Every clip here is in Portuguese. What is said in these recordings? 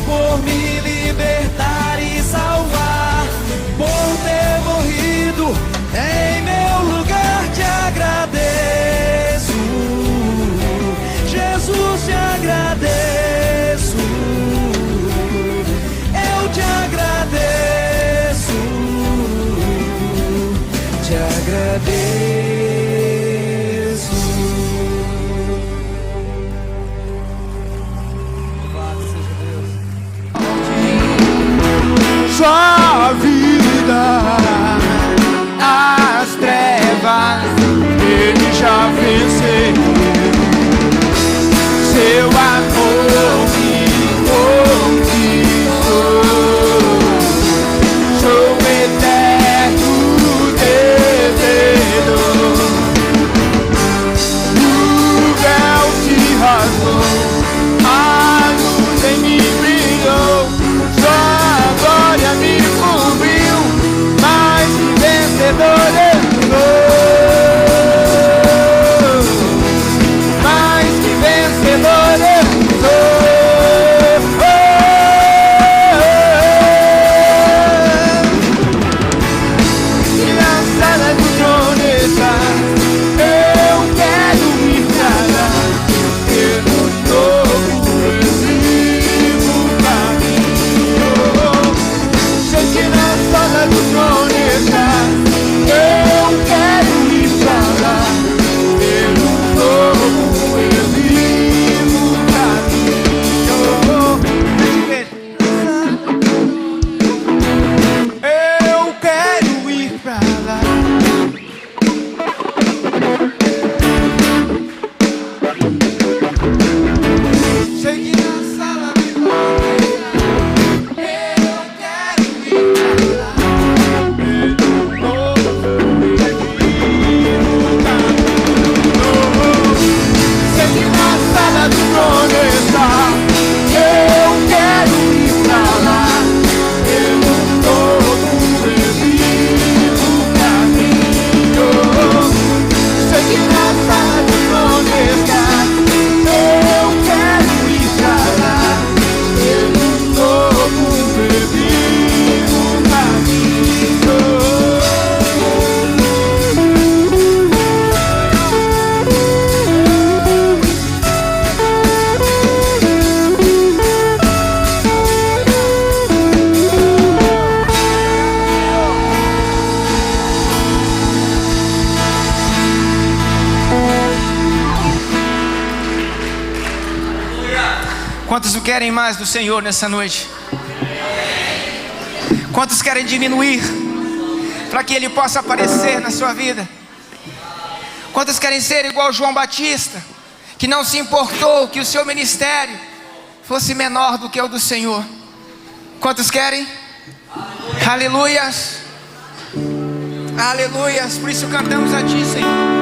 por me libertar e salvar, por ter morrido em meu lugar. Te agradeço, Jesus, te agradeço, eu te agradeço, te agradeço. Sua vida, as trevas, ele já venceu. Seu amor me conquistou. Sou eterno devedor. O véu se rasgou, a luz em mim brilhou. Glória me cobriu, mais que vencedor eu sou, mais que vencedor eu sou. E na sala do trono está, eu quero ir pra lá, pelo novo exílio caminho. Sei que na sala do trono está, eu quero ir pra lá, pelo novo exílio caminho. Eu quero ir pra lá. Sei que na sala do trono está, eu quero ir pra lá, pelo novo exílio caminho. Sei que na sala do trono está, eu quero ir pra lá, pelo novo exílio caminho. Sei que na sala do trono está, eu quero ir pra lá, pelo novo exílio caminho. Quantos o querem mais do Senhor nessa noite? Quantos querem diminuir para que Ele possa aparecer na sua vida? Quantos querem ser igual João Batista, que não se importou que o seu ministério fosse menor do que o do Senhor? Quantos querem? Aleluias, aleluias. Por isso cantamos a Ti, Senhor.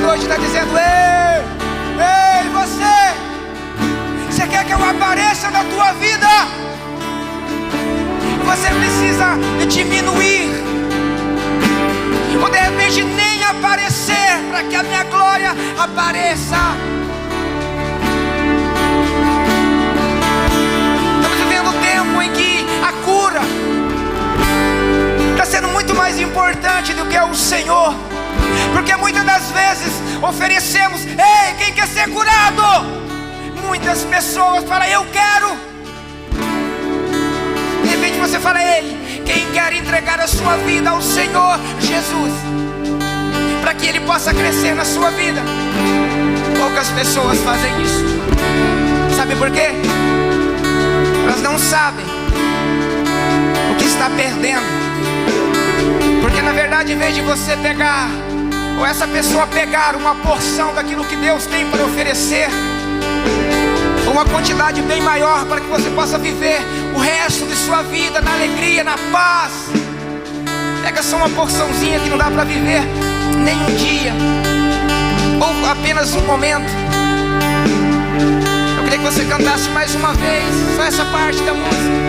noite está dizendo: ei, você quer que eu apareça na tua vida? Você precisa diminuir, ou de repente nem aparecer, para que a minha glória apareça. Estamos vivendo um tempo em que a cura está sendo muito mais importante do que o Senhor, porque muitas das vezes oferecemos: ei, quem quer ser curado? Muitas pessoas falam: eu quero. De repente você fala: ele, quem quer entregar a sua vida ao Senhor Jesus, para que Ele possa crescer na sua vida. Poucas pessoas fazem isso. Sabe por quê? Elas não sabem o que está perdendo. Porque na verdade, em vez de você pegar, ou essa pessoa pegar uma porção daquilo que Deus tem para oferecer, uma quantidade bem maior para que você possa viver o resto de sua vida na alegria, na paz, pega só uma porçãozinha que não dá para viver nem um dia, ou apenas um momento. Eu queria que você cantasse mais uma vez só essa parte da música.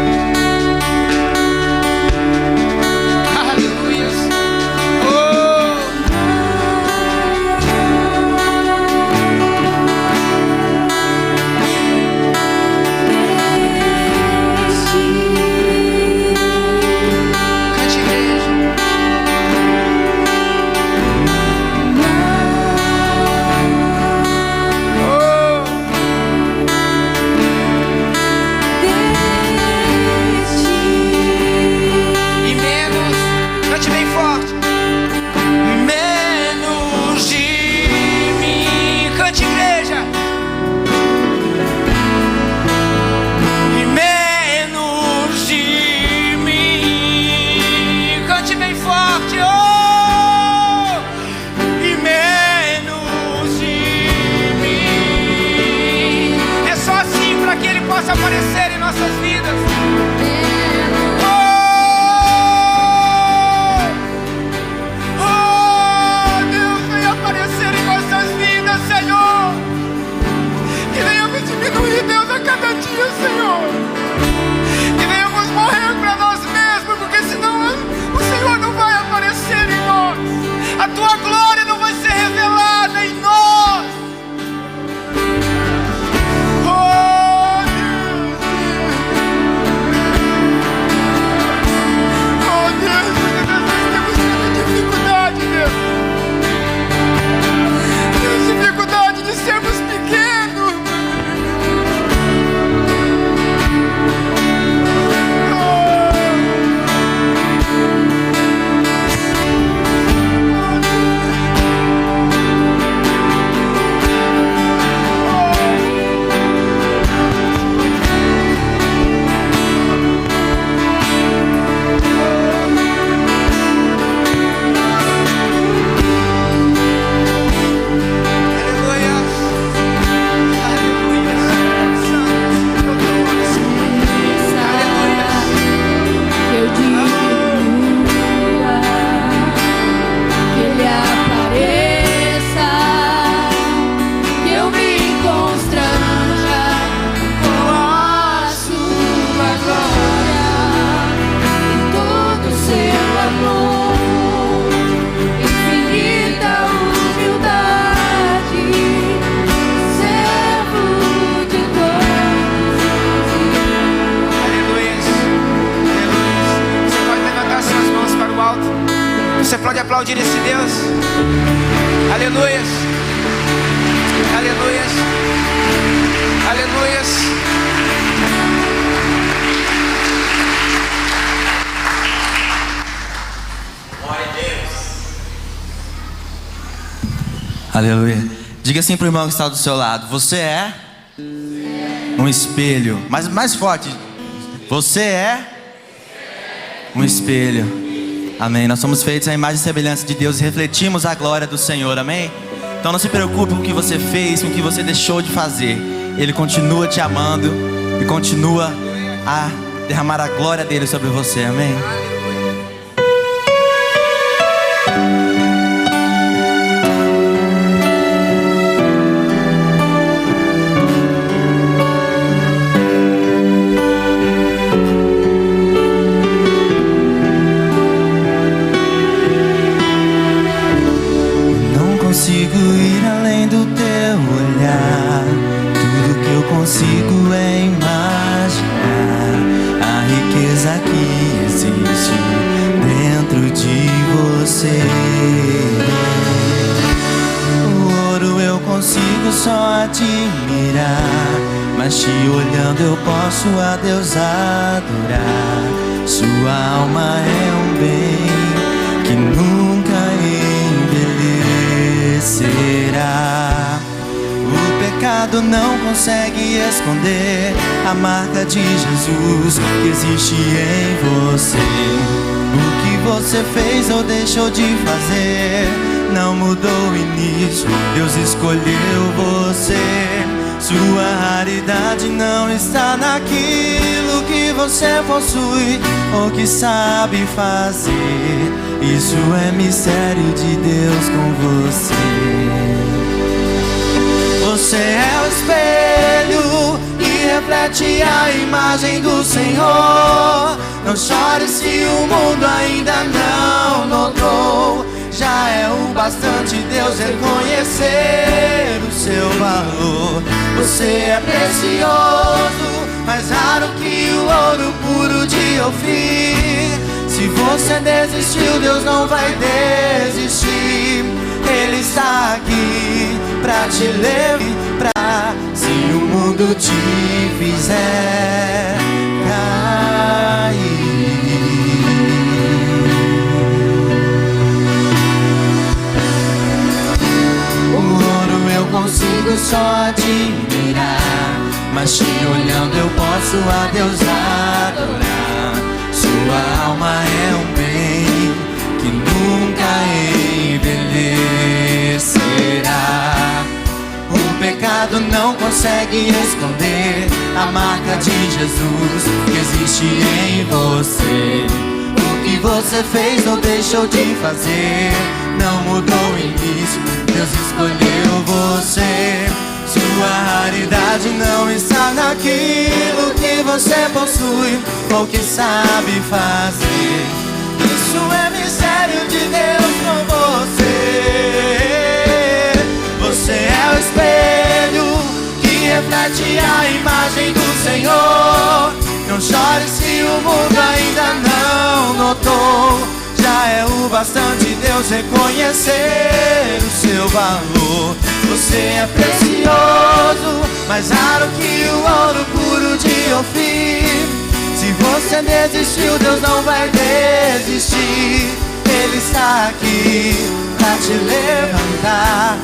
Aparecer em nossas vidas. Deus, vem aparecer em nossas vidas, Senhor. Que venhamos diminuir, Deus, a cada dia, Senhor. Que venhamos morrer para nós mesmos, porque senão o Senhor não vai aparecer em nós. A tua glória não vai ser revelada em nós. Dificuldade de sermos pequenos. Você pode aplaudir esse Deus? Aleluias, aleluias, aleluias. Glória a Deus. Aleluia. Diga assim para o irmão que está do seu lado: você é um espelho. Mas mais forte: você é um espelho. Amém. Nós somos feitos à imagem e semelhança de Deus e refletimos a glória do Senhor. Amém. Então não se preocupe com o que você fez, com o que você deixou de fazer. Ele continua te amando e continua a derramar a glória dele sobre você. Amém. consigo ir além do teu olhar. Tudo que eu consigo é imaginar a riqueza que existe dentro de você. O ouro eu consigo só admirar, mas te olhando eu posso a Deus adorar. Sua alma é um bem que nunca envelhecerá. O pecado não consegue esconder a marca de Jesus que existe em você. O que você fez ou deixou de fazer não mudou o início, Deus escolheu você. Sua raridade não está naquilo que você possui ou que sabe fazer. Isso é mistério de Deus com você. Você é o espelho que reflete a imagem do Senhor. Não chore se o mundo ainda não notou. Já é o bastante Deus reconhecer o seu valor. Você é precioso, mais raro que o ouro puro de Ofir. Se você desistiu, Deus não vai desistir. Ele está aqui pra te levar. Se o mundo te fizer cair, eu consigo só admirar, mas te olhando eu posso a Deus adorar. Sua alma é um bem que nunca envelhecerá. O pecado não consegue esconder a marca de Jesus que existe em você. O que você fez ou deixou de fazer não mudou o início, Deus escolheu você. Sua raridade não está naquilo que você possui ou que sabe fazer. Isso é mistério de Deus com você. Você é o espelho que reflete a imagem do Senhor. Não chore se o mundo ainda não notou. Já é o bastante Deus reconhecer o seu valor. Você é precioso, mais raro que o ouro puro de Ofir. Se você desistiu, Deus não vai desistir. Ele está aqui pra te levantar.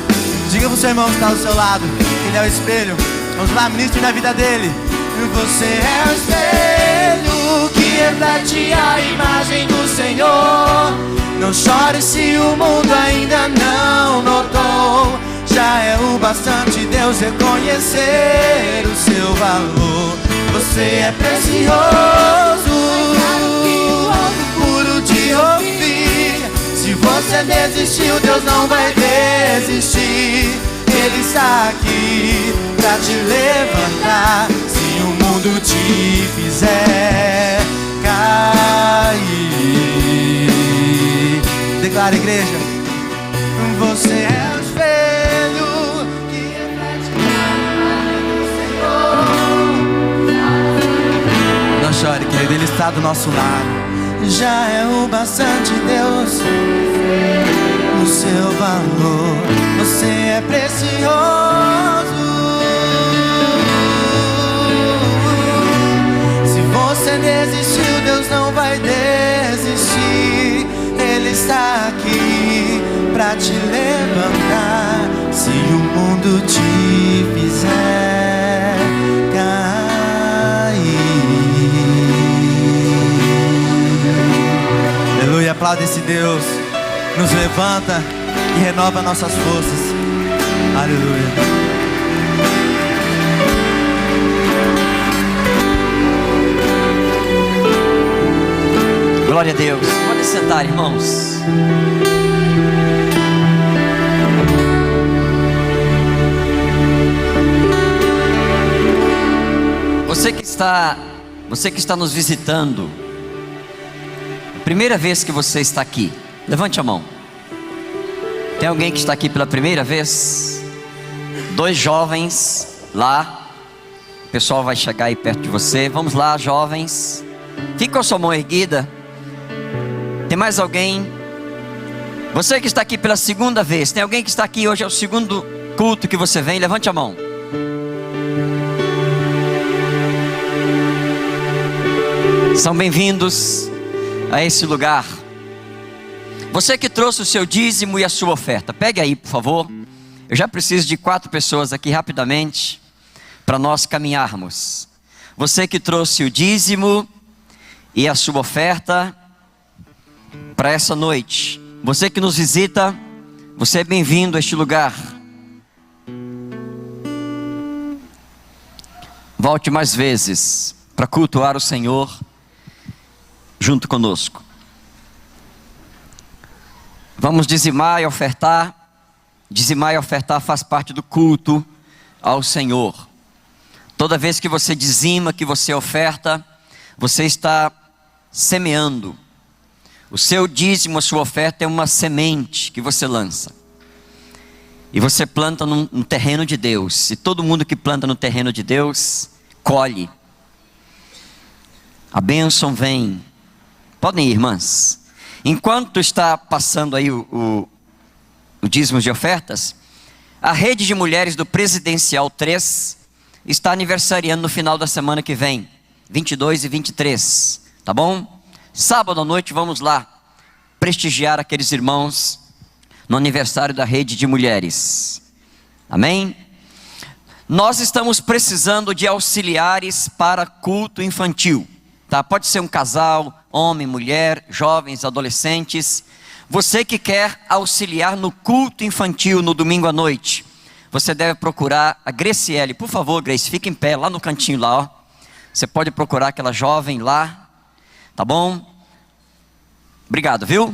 Diga pro seu irmão que está do seu lado, ele é o espelho. Vamos lá, ministre na vida dele. Você é o espelho que reflete a imagem do Senhor. Não chore se o mundo ainda não notou. Já é o bastante Deus reconhecer o seu valor. Você é precioso, puro de Ofir. Se você desistiu, Deus não vai desistir. Ele está aqui pra te levantar. Se o mundo te fizer cair, declara, igreja. Você é o espelho que reflete a imagem do Senhor. Não chore, querido, Ele está do nosso lado. Já é o bastante Deus o seu valor. Você é precioso. Se você desistiu, Deus não vai desistir. Ele está aqui pra te levantar. Se o mundo te fizer cair. Aleluia, aplauda esse Deus. Nos levanta e renova nossas forças. Aleluia. Glória a Deus. Pode sentar, irmãos. Você que está nos visitando, primeira vez que você está aqui, levante a mão. Tem alguém que está aqui pela primeira vez? 2 jovens lá. O pessoal vai chegar aí perto de você. Vamos lá, jovens. Fica com a sua mão erguida. Tem mais alguém? Você que está aqui pela segunda vez. Tem alguém que está aqui hoje, é o segundo culto que você vem? Levante a mão. São bem-vindos a esse lugar. Você que trouxe o seu dízimo e a sua oferta, pegue aí, por favor. Eu já preciso de 4 pessoas aqui rapidamente para nós caminharmos. Você que trouxe o dízimo e a sua oferta para essa noite. Você que nos visita, você é bem-vindo a este lugar. Volte mais vezes para cultuar o Senhor junto conosco. Vamos dizimar e ofertar. Dizimar e ofertar faz parte do culto ao Senhor. Toda vez que você dizima, que você oferta, você está semeando. O seu dízimo, a sua oferta é uma semente que você lança. E você planta no terreno de Deus. E todo mundo que planta no terreno de Deus, colhe. A bênção vem. Podem ir, irmãs. Enquanto está passando aí o dízimo de ofertas, a rede de mulheres do Presidencial 3 está aniversariando no final da semana que vem, 22 e 23, tá bom? Sábado à noite vamos lá prestigiar aqueles irmãos no aniversário da rede de mulheres. Amém? Nós estamos precisando de auxiliares para culto infantil, tá? Pode ser um casal, homem, mulher, jovens, adolescentes. Você que quer auxiliar no culto infantil no domingo à noite, você deve procurar a Graciele. Por favor, Grace, fique em pé lá no cantinho lá, ó. Você pode procurar aquela jovem lá, tá bom? Obrigado, viu?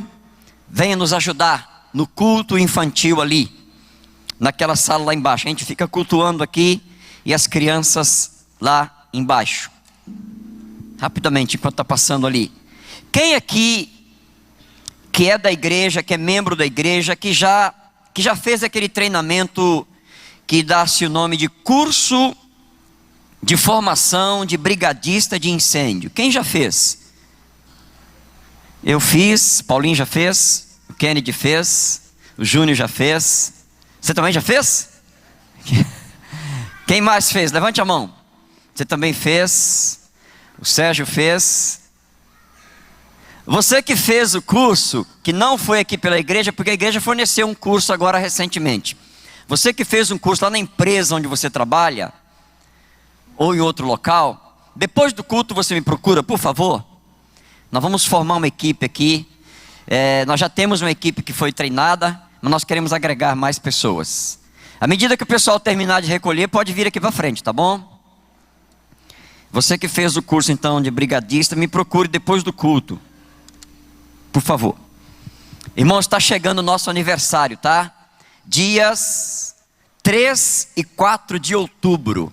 Venha nos ajudar no culto infantil ali, naquela sala lá embaixo. A gente fica cultuando aqui e as crianças lá embaixo. Rapidamente, enquanto está passando ali. Quem aqui que é da igreja, que é membro da igreja, que já fez aquele treinamento que dá-se o nome de curso de formação de brigadista de incêndio? Quem já fez? Eu fiz, Paulinho já fez, o Kennedy fez, o Júnior já fez. Você também já fez? Quem mais fez? Levante a mão. Você também fez. O Sérgio fez. Você que fez o curso, que não foi aqui pela igreja, porque a igreja forneceu um curso agora recentemente. Você que fez um curso lá na empresa onde você trabalha, ou em outro local, depois do culto você me procura, por favor. Nós vamos formar uma equipe aqui. Nós já temos uma equipe que foi treinada, mas nós queremos agregar mais pessoas. À medida que o pessoal terminar de recolher, pode vir aqui para frente, tá bom? Você que fez o curso então de brigadista, me procure depois do culto, por favor. Irmãos, está chegando o nosso aniversário, tá? Dias 3 e 4 de outubro.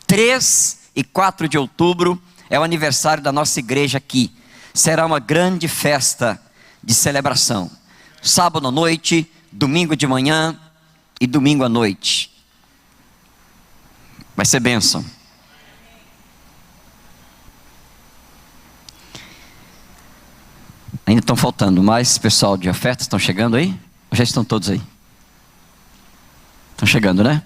3 e 4 de outubro é o aniversário da nossa igreja aqui. Será uma grande festa de celebração. Sábado à noite, domingo de manhã e domingo à noite. Vai ser bênção. Ainda estão faltando mais pessoal de ofertas, estão chegando aí? Ou já estão todos aí? Estão chegando, né?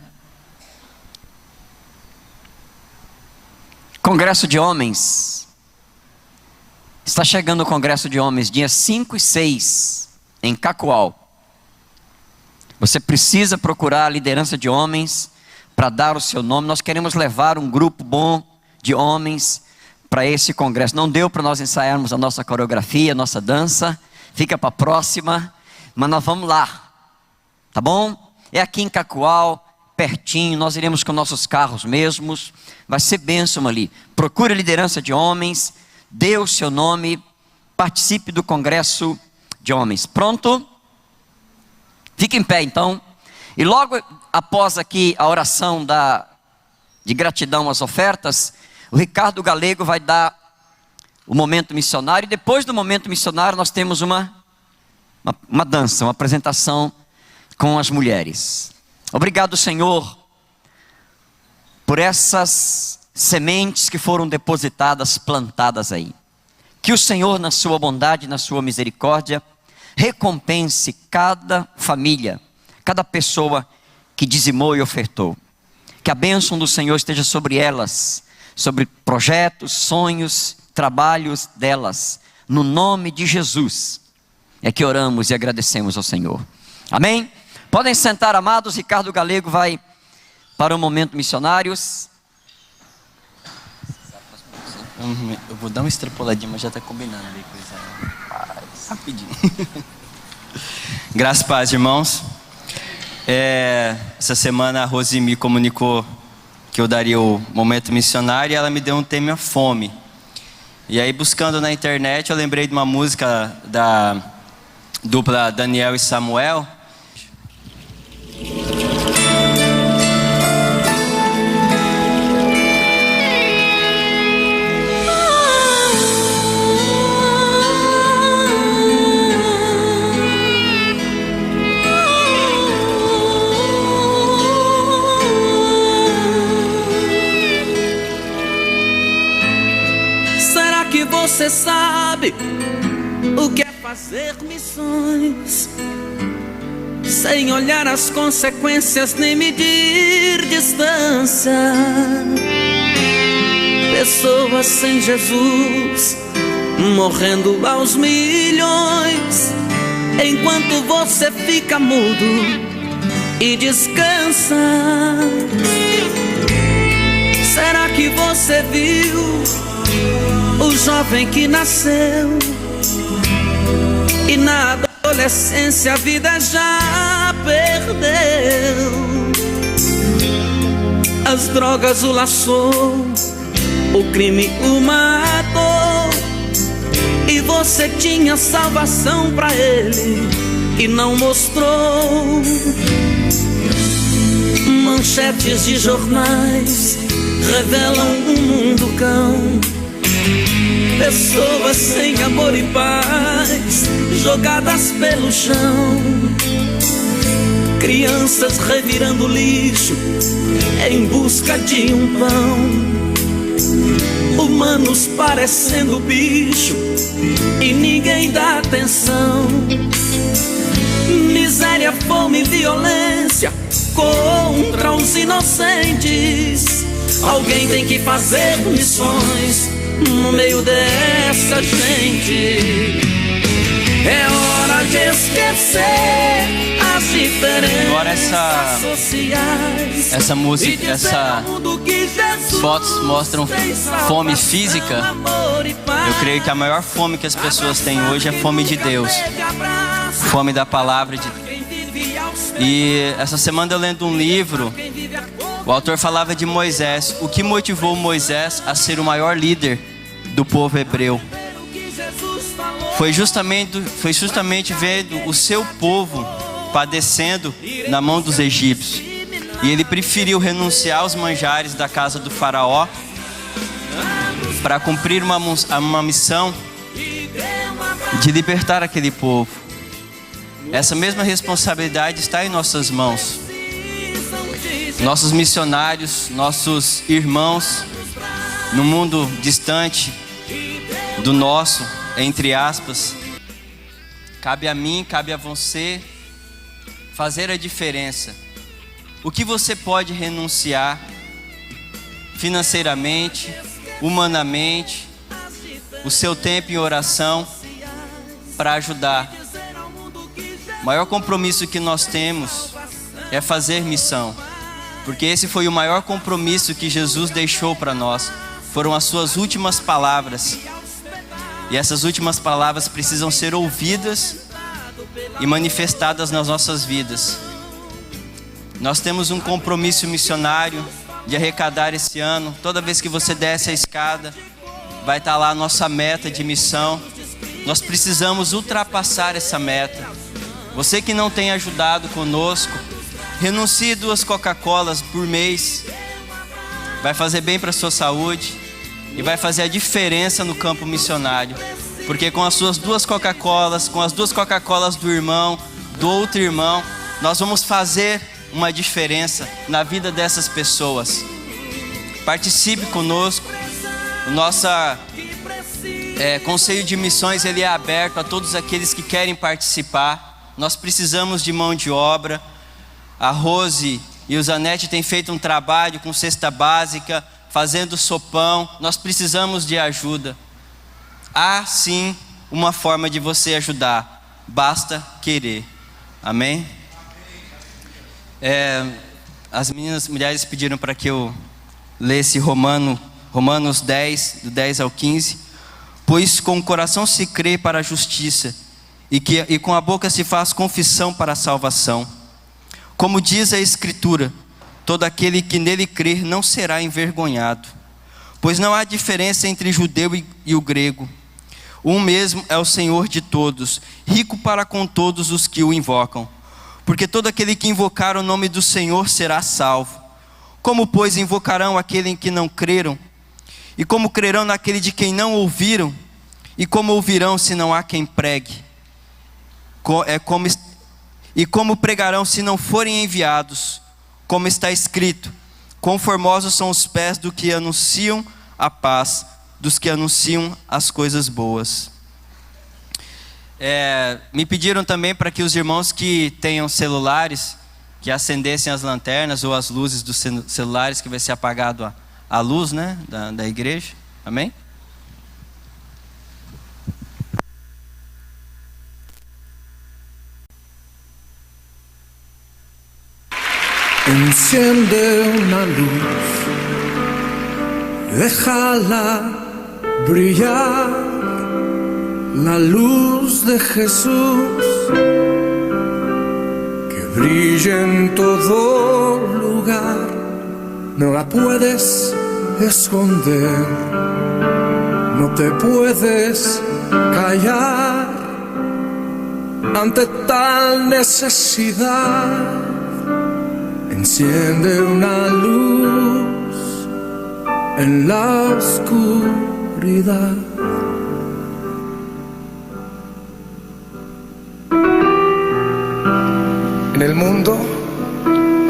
Congresso de Homens. Está chegando o Congresso de Homens, dias 5 e 6, em Cacoal. Você precisa procurar a liderança de homens para dar o seu nome. Nós queremos levar um grupo bom de homens para esse congresso. Não deu para nós ensaiarmos a nossa coreografia, a nossa dança. Fica para a próxima. Mas nós vamos lá. Tá bom? É aqui em Cacoal, pertinho. Nós iremos com nossos carros mesmos. Vai ser bênção ali. Procure a liderança de homens. Dê o seu nome. Participe do congresso de homens. Pronto? Fique em pé então. E logo após aqui a oração de gratidão às ofertas, o Ricardo Galego vai dar o momento missionário. E depois do momento missionário nós temos uma dança, uma apresentação com as mulheres. Obrigado, Senhor, por essas sementes que foram depositadas, plantadas aí. Que o Senhor, na sua bondade, na sua misericórdia, recompense cada família, cada pessoa que dizimou e ofertou. Que a bênção do Senhor esteja sobre elas, sobre projetos, sonhos, trabalhos delas. No nome de Jesus é que oramos e agradecemos ao Senhor. Amém? Podem sentar, amados. Ricardo Galego vai para o momento missionários. Eu vou dar uma extrapoladinha, mas já está combinando ali, coisa rapidinho. Graças a paz, irmãos. Essa semana a Rose me comunicou que eu daria o momento missionário e ela me deu um tema fome. E aí, buscando na internet, eu lembrei de uma música da dupla Daniel e Samuel. Será que você sabe o que é fazer missões sem olhar as consequências nem medir distância? Pessoas sem Jesus morrendo aos milhões, enquanto você fica mudo e descansa. Será que você viu o jovem que nasceu e na adolescência a vida já perdeu? As drogas o laçou, o crime o matou, e você tinha salvação pra ele e não mostrou. Manchetes de jornais revelam um mundo cão, pessoas sem amor e paz jogadas pelo chão, crianças revirando lixo em busca de um pão, humanos parecendo bicho e ninguém dá atenção. Miséria, fome e violência contra os inocentes. Alguém tem que fazer missões no meio dessa gente. É hora de esquecer as diferenças Agora sociais. essa música, E dizer ao mundo que Jesus fotos mostram tem salvação, fome física. amor e paz. Eu creio que a maior fome que as pessoas têm hoje é fome de Deus, fome da palavra de Deus. E essa semana eu lendo um livro, o autor falava de Moisés. O que motivou Moisés a ser o maior líder do povo hebreu foi justamente vendo o seu povo padecendo na mão dos egípcios. E ele preferiu renunciar aos manjares da casa do faraó para cumprir uma missão de libertar aquele povo. Essa mesma responsabilidade está em nossas mãos. Nossos missionários, nossos irmãos no mundo distante do nosso, entre aspas, cabe a mim, cabe a você fazer a diferença. O que você pode renunciar financeiramente, humanamente, o seu tempo em oração para ajudar. O maior compromisso que nós temos é fazer missão, porque esse foi o maior compromisso que Jesus deixou para nós. Foram as suas últimas palavras, e essas últimas palavras precisam ser ouvidas e manifestadas nas nossas vidas. Nós temos um compromisso missionário de arrecadar esse ano. Toda vez que você desce a escada, vai estar lá a nossa meta de missão. Nós precisamos ultrapassar essa meta. Você que não tem ajudado conosco, renuncie 2 Coca-Colas por mês. Vai fazer bem para a sua saúde e vai fazer a diferença no campo missionário. Porque com as suas 2 Coca-Colas, com as 2 Coca-Colas do irmão, do outro irmão, nós vamos fazer uma diferença na vida dessas pessoas. Participe conosco. O nosso Conselho de Missões, ele é aberto a todos aqueles que querem participar. Nós precisamos de mão de obra. A Rose e o Zanetti têm feito um trabalho com cesta básica, fazendo sopão. Nós precisamos de ajuda. Há sim uma forma de você ajudar, basta querer. Amém? As mulheres pediram para que eu lesse Romanos 10, do 10 ao 15. Pois com o coração se crê para a justiça, e com a boca se faz confissão para a salvação. Como diz a Escritura, todo aquele que nele crer não será envergonhado. Pois não há diferença entre judeu e o grego. Um mesmo é o Senhor de todos, rico para com todos os que o invocam. Porque todo aquele que invocar o nome do Senhor será salvo. Como, pois, invocarão aquele em que não creram? E como crerão naquele de quem não ouviram? E como ouvirão se não há quem pregue? E como pregarão se não forem enviados? Como está escrito: quão formosos são os pés do que anunciam a paz, dos que anunciam as coisas boas. Me pediram também para que os irmãos que tenham celulares, que acendessem as lanternas ou as luzes dos celulares, que vai ser apagado a luz, né, da igreja. Amém? Enciende una luz, déjala brillar, la luz de Jesús, que brille en todo lugar, no la puedes esconder, no te puedes callar ante tal necesidad. Enciende una luz en la oscuridad. En el mundo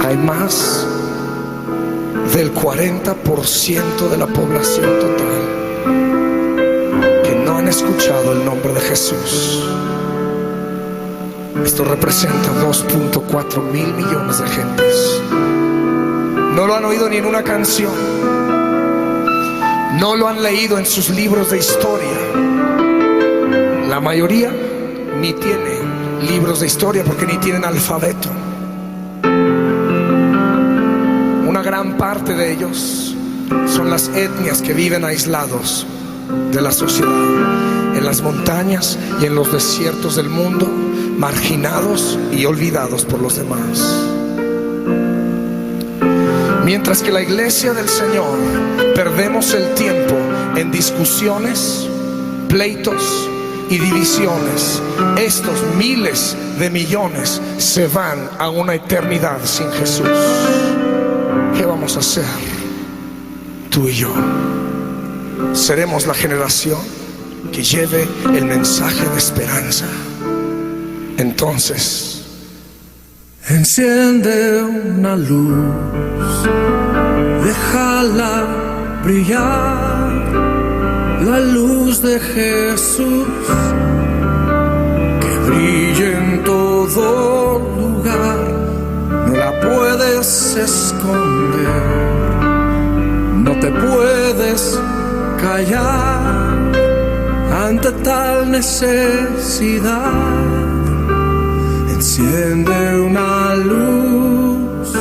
hay más del 40% de la población total que no han escuchado el nombre de Jesús. Esto representa 2.4 mil millones de gentes. No lo han oído ni en una canción, no lo han leído en sus libros de historia. La mayoría ni tiene libros de historia porque ni tienen alfabeto. Una gran parte de ellos son las etnias que viven aislados de la sociedad, en las montañas y en los desiertos del mundo, marginados y olvidados por los demás. Mientras que la iglesia del Señor perdemos el tiempo en discusiones, pleitos y divisiones, estos miles de millones se van a una eternidad sin Jesús. ¿Qué vamos a hacer? Tú y yo seremos la generación que lleve el mensaje de esperanza. Entonces, enciende una luz, déjala brillar, la luz de Jesús, que brille en todo lugar, no la puedes esconder, no te puedes callar ante tal necesidad. Enciende una luz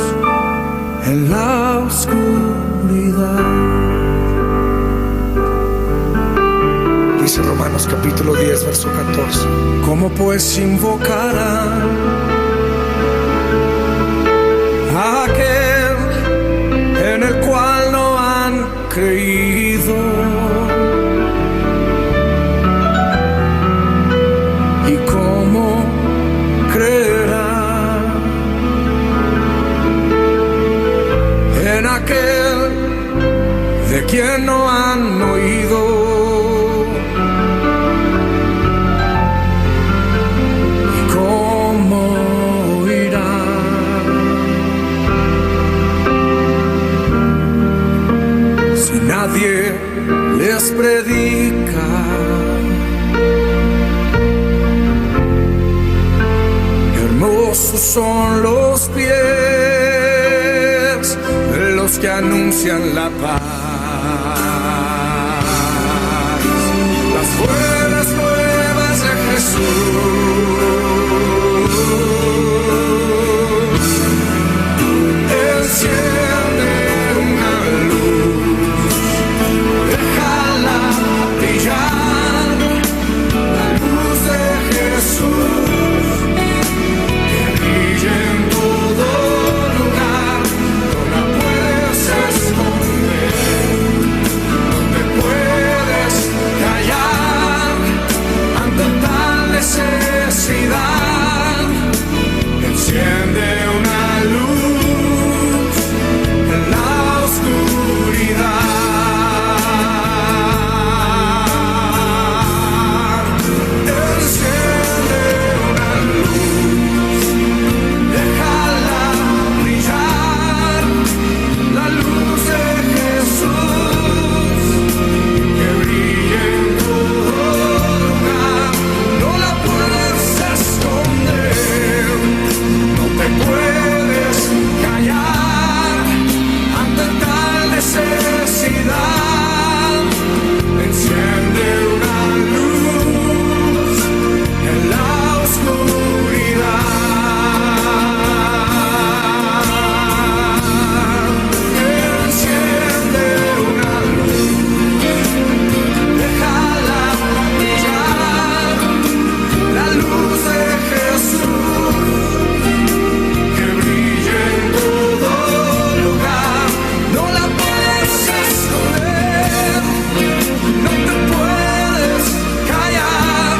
en la oscuridad. dice Romanos capítulo 10, verso 14. ¿Cómo pues invocarán a aquel en el cual no han creído? ¿Y cómo creerán en aquel de quien no han oído? ¿Y cómo oirán y nadie les predica. Hermosos son los pies de los que anuncian la paz. Las buenas nuevas de Jesús. Enciende una luz, déjala brillar, la luz de Jesús, que brille en todo lugar. No la puedes esconder, no te puedes callar ante tal necesidad. Enciende una luz en la oscuridad. Enciende una luz, déjala brillar, la luz de Jesús, que brille en todo lugar. No la puedes esconder, no te puedes callar ante tal necesidad. Enciende una luz en la oscuridad. Enciende una luz, déjala brillar, la luz de Jesús, que brille en todo lugar. No la puedes esconder, no te puedes callar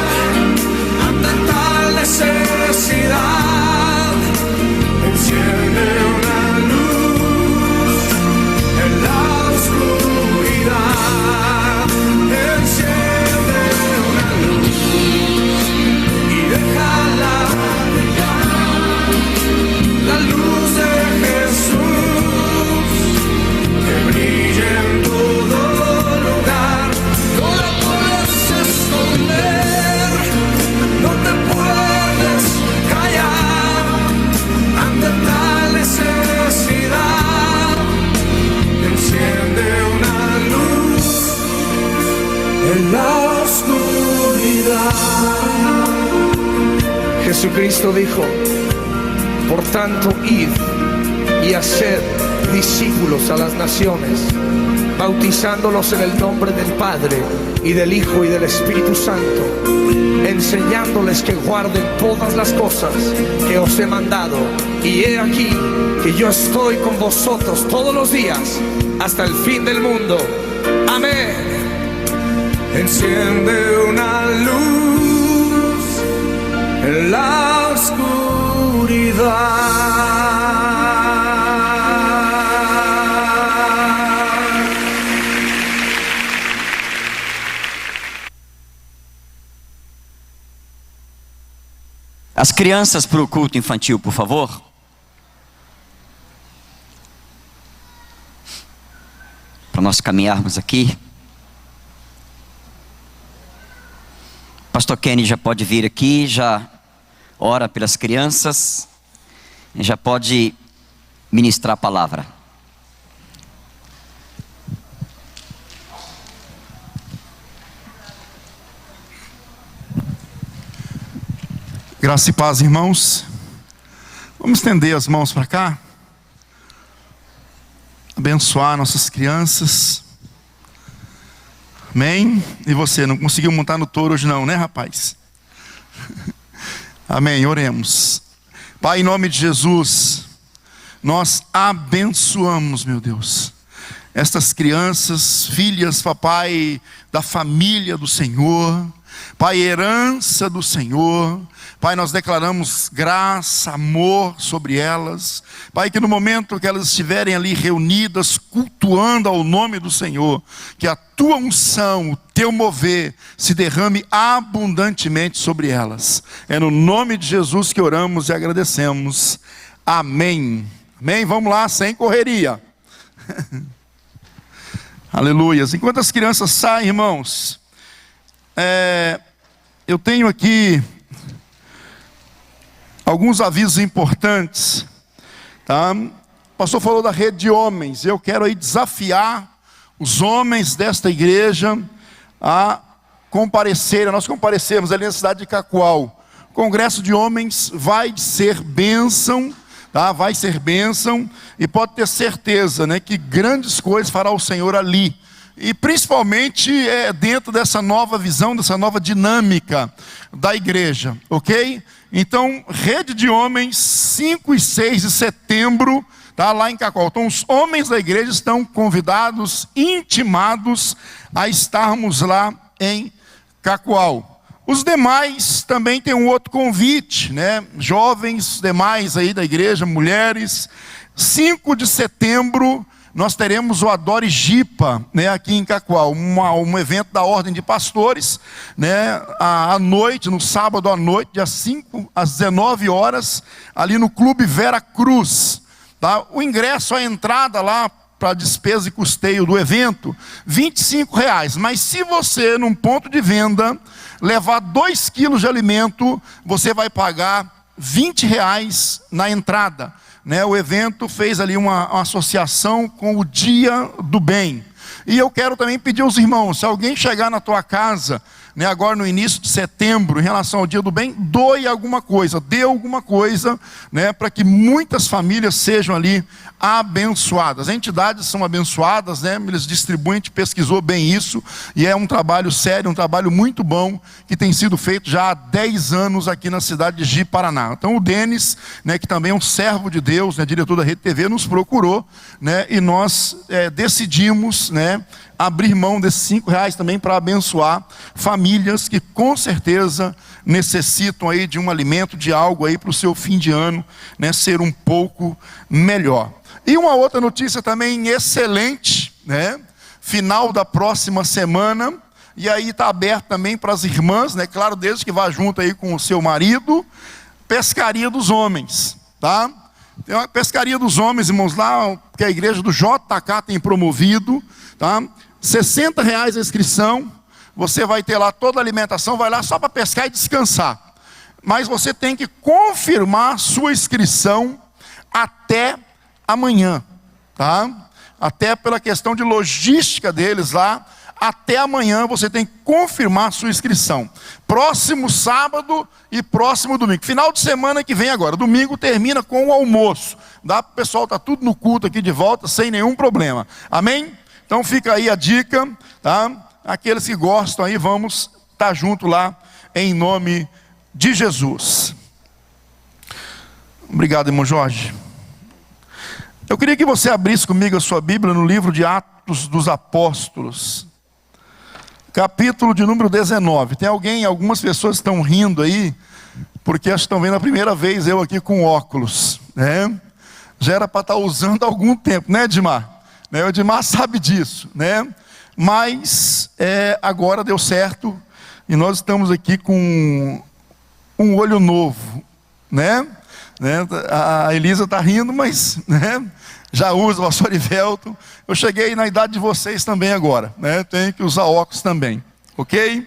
ante tal necesidad. Enciende una luz en la oscuridad. Enciende una luz y déjala brillar, la luz de Jesús, que brille en todo lugar. No la puedes esconder, no te puedes callar ante tal necesidad. Enciende una luz en la oscuridad. Jesucristo dijo: por tanto, id y haced discípulos a las naciones, bautizándolos en el nombre del Padre y del Hijo y del Espíritu Santo, enseñándoles que guarden todas las cosas que os he mandado. Y he aquí que yo estoy con vosotros todos los días hasta el fin del mundo. Amén. Enciende una luz en la oscuridad. As crianças para o culto infantil, por favor. Para nós caminharmos aqui. Pastor Kenny já pode vir aqui, já ora pelas crianças, já pode ministrar a palavra. Graça e paz, irmãos. Vamos estender as mãos para cá. Abençoar nossas crianças. Amém? E você, não conseguiu montar no touro hoje não, né, rapaz? Amém, oremos. Pai, em nome de Jesus, nós abençoamos, meu Deus, estas crianças, filhas, papai, da família do Senhor. Pai, herança do Senhor. Pai, nós declaramos graça, amor sobre elas. Pai, que no momento que elas estiverem ali reunidas, cultuando ao nome do Senhor, que a tua unção, o teu mover, se derrame abundantemente sobre elas. É no nome de Jesus que oramos e agradecemos. Amém. Amém? Vamos lá, sem correria. Aleluias. Enquanto as crianças saem, irmãos, eu tenho aqui alguns avisos importantes, tá? O pastor falou da rede de homens. Eu quero aí desafiar os homens desta igreja a comparecerem. Nós comparecemos ali na cidade de Cacoal. O congresso de homens vai ser bênção, tá? Vai ser bênção, e pode ter certeza, né, que grandes coisas fará o Senhor ali. E principalmente dentro dessa nova visão, dessa nova dinâmica da igreja, ok? Então, rede de homens, 5 e 6 de setembro, tá, lá em Cacoal. Então, os homens da igreja estão convidados, intimados a estarmos lá em Cacoal. Os demais também têm um outro convite, né? Jovens demais aí da igreja, mulheres. 5 de setembro, nós teremos o Adore Jipa, né, aqui em Cacoal, um evento da Ordem de Pastores, né, à noite, no sábado à noite, dia 5 às 19 horas, ali no Clube Vera Cruz. Tá? O ingresso, a entrada lá para despesa e custeio do evento, R$25. Mas se você, num ponto de venda, levar 2 quilos de alimento, você vai pagar R$20 na entrada. Né, o evento fez ali uma associação com o Dia do Bem. E eu quero também pedir aos irmãos, se alguém chegar na tua casa, né, agora no início de setembro, em relação ao Dia do Bem, doe alguma coisa, dê alguma coisa, né, para que muitas famílias sejam ali abençoadas. As entidades são abençoadas, né, eles distribuem, a gente pesquisou bem isso, e é um trabalho sério, um trabalho muito bom, que tem sido feito já há 10 anos aqui na cidade de Ji, Paraná. Então o Denis, né, que também é um servo de Deus, né, diretor da Rede TV, nos procurou, né, e nós decidimos, né, abrir mão desses R$5 também para abençoar famílias que com certeza necessitam aí de um alimento, de algo aí para o seu fim de ano, né, ser um pouco melhor. E uma outra notícia também excelente, né, final da próxima semana, e aí está aberto também para as irmãs, né, claro, desde que vá junto aí com o seu marido, pescaria dos homens, tá? Tem uma pescaria dos homens, irmãos, lá que a igreja do JK tem promovido, tá? R$60 a inscrição, você vai ter lá toda a alimentação, vai lá só para pescar e descansar. Mas você tem que confirmar sua inscrição até amanhã, tá? Até pela questão de logística deles lá, até amanhã você tem que confirmar sua inscrição. Próximo sábado e próximo domingo. Final de semana que vem agora. Domingo termina com o almoço. Dá para o pessoal estar tudo no culto aqui de volta sem nenhum problema. Amém? Então fica aí a dica, tá? Aqueles que gostam aí, vamos estar junto lá em nome de Jesus. Obrigado, irmão Jorge. Eu queria que você abrisse comigo a sua Bíblia no livro de Atos dos Apóstolos, capítulo de número 19. Tem algumas pessoas estão rindo aí, porque acho que estão vendo a primeira vez eu aqui com óculos, né? Já era para estar usando há algum tempo, né, Edmar? O Edmar sabe disso, né? Mas agora deu certo e nós estamos aqui com um olho novo, né? A Elisa está rindo, mas, né, já usa o pastor Ivelton. Eu cheguei na idade de vocês também agora, né? Tenho que usar óculos também, ok?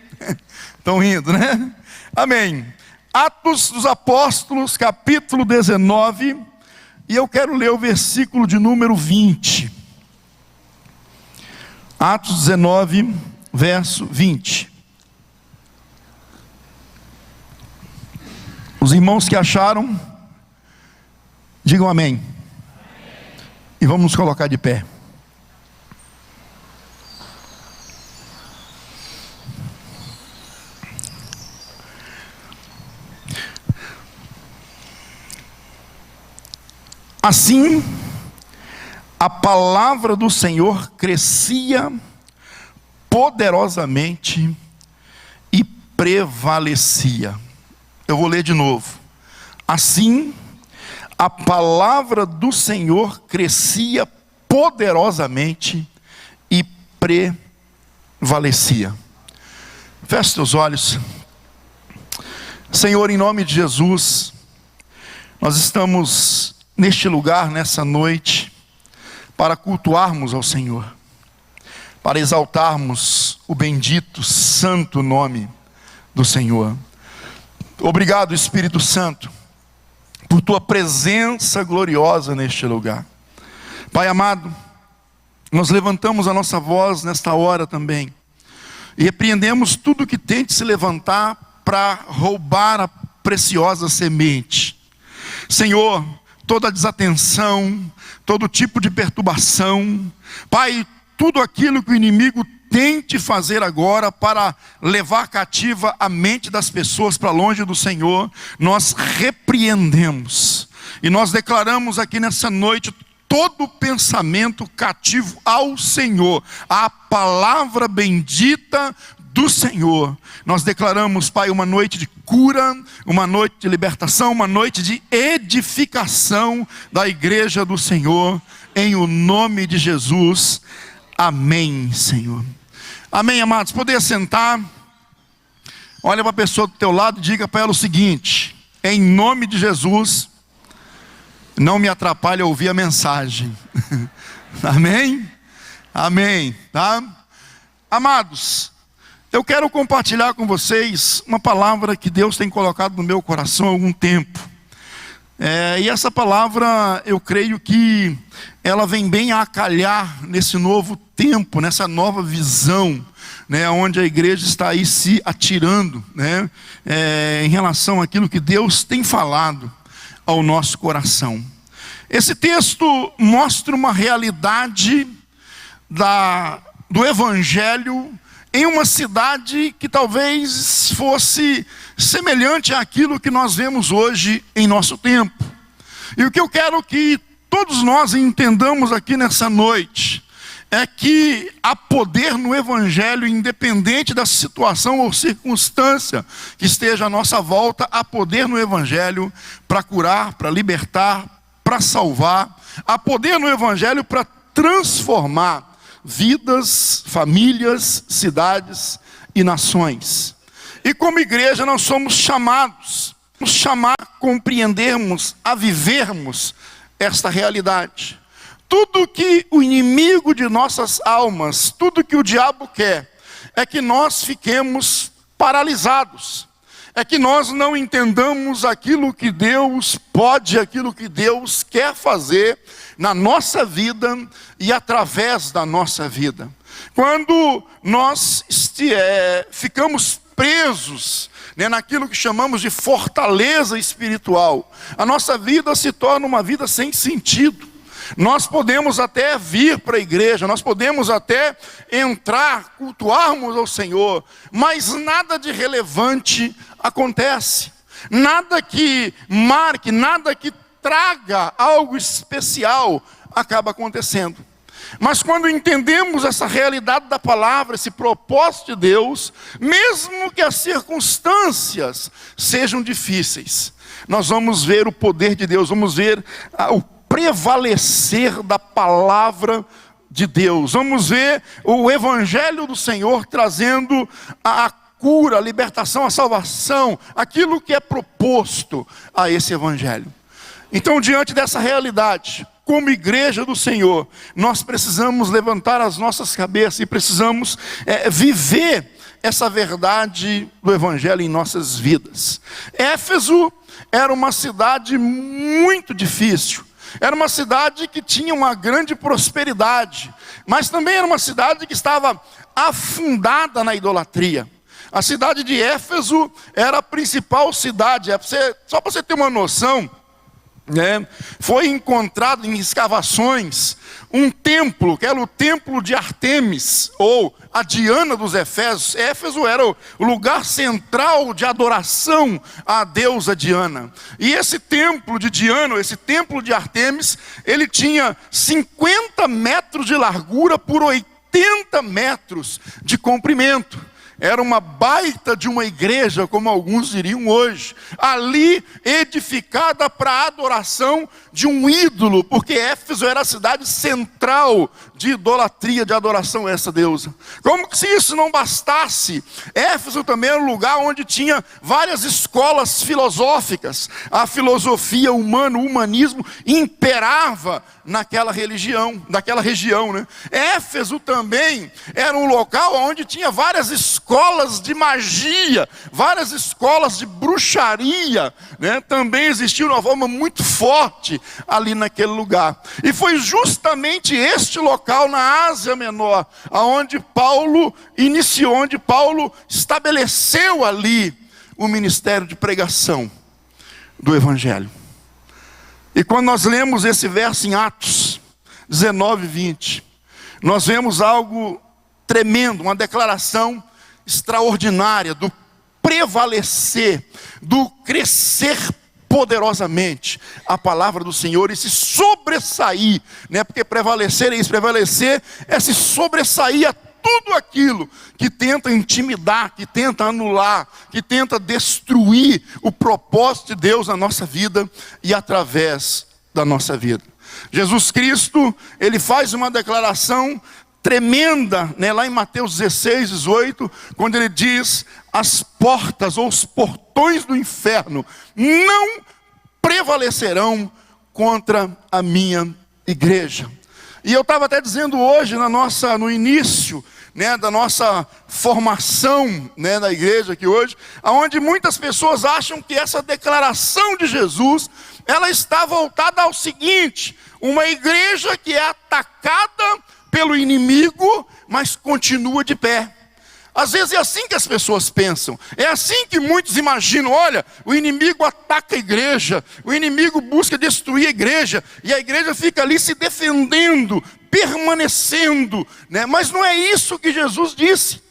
Estão rindo, né? Amém. Atos dos Apóstolos, capítulo 19, e eu quero ler o versículo de número 20. Atos 19, verso 20. Os irmãos que acharam, digam amém. E vamos nos colocar de pé. Assim, a palavra do Senhor crescia poderosamente e prevalecia. Eu vou ler de novo. Assim, a palavra do Senhor crescia poderosamente e prevalecia. Feche seus olhos. Senhor, em nome de Jesus, nós estamos neste lugar, nessa noite, para cultuarmos ao Senhor, para exaltarmos o bendito, santo nome do Senhor. Obrigado, Espírito Santo, por tua presença gloriosa neste lugar. Pai amado, nós levantamos a nossa voz nesta hora também e repreendemos tudo que tente se levantar para roubar a preciosa semente. Senhor, toda desatenção, todo tipo de perturbação, Pai, tudo aquilo que o inimigo tente fazer agora para levar cativa a mente das pessoas para longe do Senhor, nós repreendemos e nós declaramos aqui nessa noite todo pensamento cativo ao Senhor, à palavra bendita do Senhor. Nós declaramos, Pai, uma noite de cura, uma noite de libertação, uma noite de edificação da igreja do Senhor, em o nome de Jesus. Amém, Senhor. Amém, amados. Poder sentar. Olha para a pessoa do teu lado e diga para ela o seguinte: em nome de Jesus, não me atrapalhe a ouvir a mensagem. Amém? Amém, tá? Amados, eu quero compartilhar com vocês uma palavra que Deus tem colocado no meu coração há algum tempo. E essa palavra, eu creio que ela vem bem a calhar nesse novo tempo, nessa nova visão, né, onde a igreja está aí se atirando, né, em relação àquilo que Deus tem falado ao nosso coração. Esse texto mostra uma realidade do Evangelho em uma cidade que talvez fosse semelhante àquilo que nós vemos hoje em nosso tempo. E o que eu quero que todos nós entendamos aqui nessa noite é que há poder no Evangelho, independente da situação ou circunstância que esteja à nossa volta, há poder no Evangelho para curar, para libertar, para salvar. Há poder no Evangelho para transformar vidas, famílias, cidades e nações. E como igreja nós somos chamados a compreendermos, a vivermos esta realidade. Tudo que o inimigo de nossas almas, tudo que o diabo quer, é que nós fiquemos paralisados. É que nós não entendamos aquilo que Deus pode, aquilo que Deus quer fazer na nossa vida e através da nossa vida. Quando nós ficamos presos, né, naquilo que chamamos de fortaleza espiritual, a nossa vida se torna uma vida sem sentido. Nós podemos até vir para a igreja, nós podemos até entrar, cultuarmos ao Senhor, mas nada de relevante acontece. Nada que marque, nada que traga algo especial acaba acontecendo. Mas quando entendemos essa realidade da palavra, esse propósito de Deus, mesmo que as circunstâncias sejam difíceis, nós vamos ver o poder de Deus, vamos ver o prevalecer da palavra de Deus. Vamos ver o Evangelho do Senhor trazendo a cura, a libertação, a salvação, aquilo que é proposto a esse Evangelho. Então, diante dessa realidade, como igreja do Senhor, nós precisamos levantar as nossas cabeças e precisamos viver essa verdade do Evangelho em nossas vidas. Éfeso era uma cidade muito difícil. Era uma cidade que tinha uma grande prosperidade, mas também era uma cidade que estava afundada na idolatria. A cidade de Éfeso era a principal cidade. Só para você ter uma noção, né, foi encontrado em escavações um templo, que era o templo de Artemis, ou a Diana dos Efésios. Éfeso era o lugar central de adoração à deusa Diana. E esse templo de Diana, esse templo de Artemis, ele tinha 50 metros de largura por 80 metros de comprimento. era uma baita de uma igreja, como alguns diriam hoje, ali edificada para a adoração de um ídolo, porque Éfeso era a cidade central de idolatria, de adoração a essa deusa. Como se isso não bastasse, Éfeso também era um lugar onde tinha várias escolas filosóficas. A filosofia humana, o humanismo imperava naquela região, né? Éfeso também era um local onde tinha várias escolas de magia, várias escolas de bruxaria, né? Também existia uma forma muito forte ali naquele lugar. E foi justamente este local na Ásia Menor, aonde Paulo iniciou, onde Paulo estabeleceu ali o ministério de pregação do Evangelho. E quando nós lemos esse verso em Atos 19, 20, nós vemos algo tremendo, uma declaração extraordinária do prevalecer, do crescer poderosamente a palavra do Senhor e se sobressair, né? Porque prevalecer é isso, prevalecer é se sobressair a tudo aquilo que tenta intimidar, que tenta anular, que tenta destruir o propósito de Deus na nossa vida e através da nossa vida. Jesus Cristo, ele faz uma declaração tremenda, né, lá em Mateus 16, 18, quando ele diz: as portas ou os portões do inferno não prevalecerão contra a minha igreja. E eu estava até dizendo hoje no início, né, da nossa formação, né, da igreja aqui hoje, aonde muitas pessoas acham que essa declaração de Jesus, ela está voltada ao seguinte: uma igreja que é atacada pelo inimigo, mas continua de pé. Às vezes é assim que as pessoas pensam, é assim que muitos imaginam: olha, o inimigo ataca a igreja, o inimigo busca destruir a igreja, e a igreja fica ali se defendendo, permanecendo, né? Mas não é isso que Jesus disse.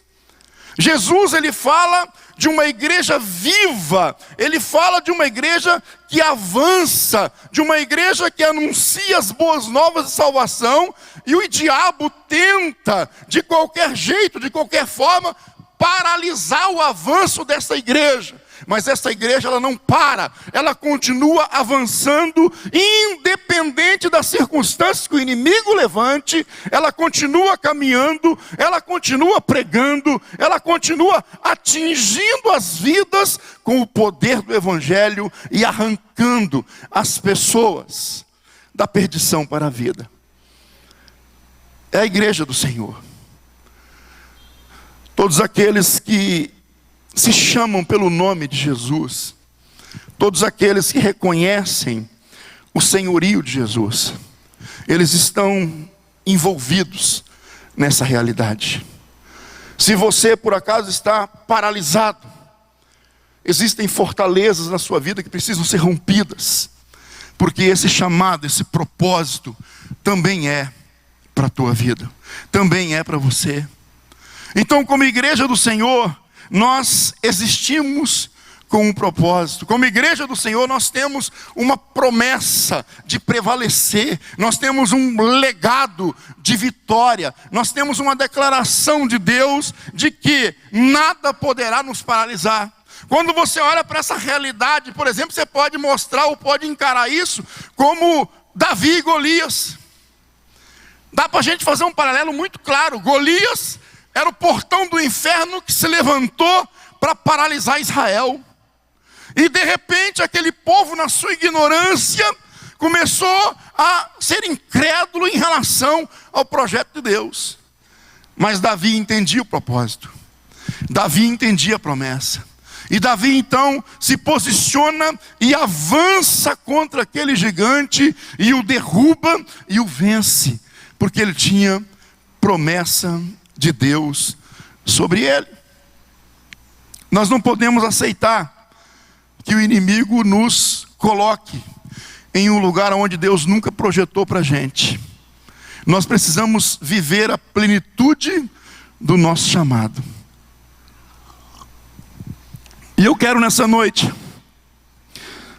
Jesus, ele fala de uma igreja viva, ele fala de uma igreja que avança, de uma igreja que anuncia as boas novas de salvação, e o diabo tenta, de qualquer jeito, de qualquer forma, paralisar o avanço dessa igreja. Mas essa igreja, ela não para, ela continua avançando, independente das circunstâncias que o inimigo levante, ela continua caminhando, ela continua pregando, ela continua atingindo as vidas com o poder do Evangelho e arrancando as pessoas da perdição para a vida. É a igreja do Senhor. Todos aqueles que se chamam pelo nome de Jesus, todos aqueles que reconhecem o senhorio de Jesus, eles estão envolvidos nessa realidade. Se você por acaso está paralisado, existem fortalezas na sua vida que precisam ser rompidas, porque esse chamado, esse propósito também é para a tua vida, também é para você. Então, como igreja do Senhor, nós existimos com um propósito. Como igreja do Senhor, nós temos uma promessa de prevalecer, nós temos um legado de vitória, nós temos uma declaração de Deus de que nada poderá nos paralisar. Quando você olha para essa realidade, por exemplo, você pode mostrar ou pode encarar isso como Davi e Golias. Dá para a gente fazer um paralelo muito claro. Golias era o portão do inferno que se levantou para paralisar Israel. E de repente aquele povo, na sua ignorância, começou a ser incrédulo em relação ao projeto de Deus. Mas Davi entendia o propósito. Davi entendia a promessa. E Davi então se posiciona e avança contra aquele gigante e o derruba e o vence. Porque ele tinha promessa de Deus sobre ele. Nós não podemos aceitar que o inimigo nos coloque em um lugar onde Deus nunca projetou para a gente. Nós precisamos viver a plenitude do nosso chamado. E eu quero nessa noite,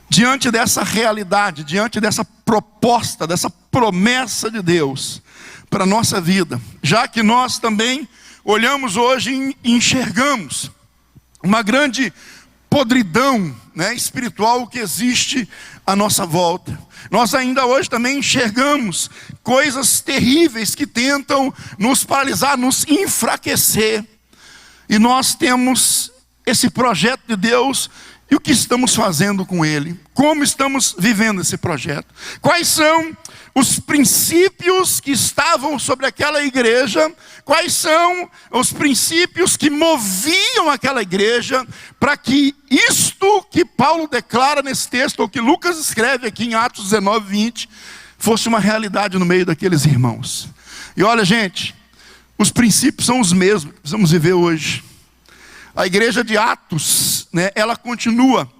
diante dessa realidade, diante dessa proposta, dessa promessa de Deus para a nossa vida, já que nós também olhamos hoje e enxergamos uma grande podridão, né, espiritual que existe à nossa volta. Nós ainda hoje também enxergamos coisas terríveis que tentam nos paralisar, nos enfraquecer. E nós temos esse projeto de Deus. E o que estamos fazendo com ele? Como estamos vivendo esse projeto? Quais são os princípios que estavam sobre aquela igreja? Quais são os princípios que moviam aquela igreja para que isto que Paulo declara nesse texto, ou que Lucas escreve aqui em Atos 19, 20, fosse uma realidade no meio daqueles irmãos? E olha, gente, os princípios são os mesmos que precisamos viver hoje. A igreja de Atos, né, ela continua.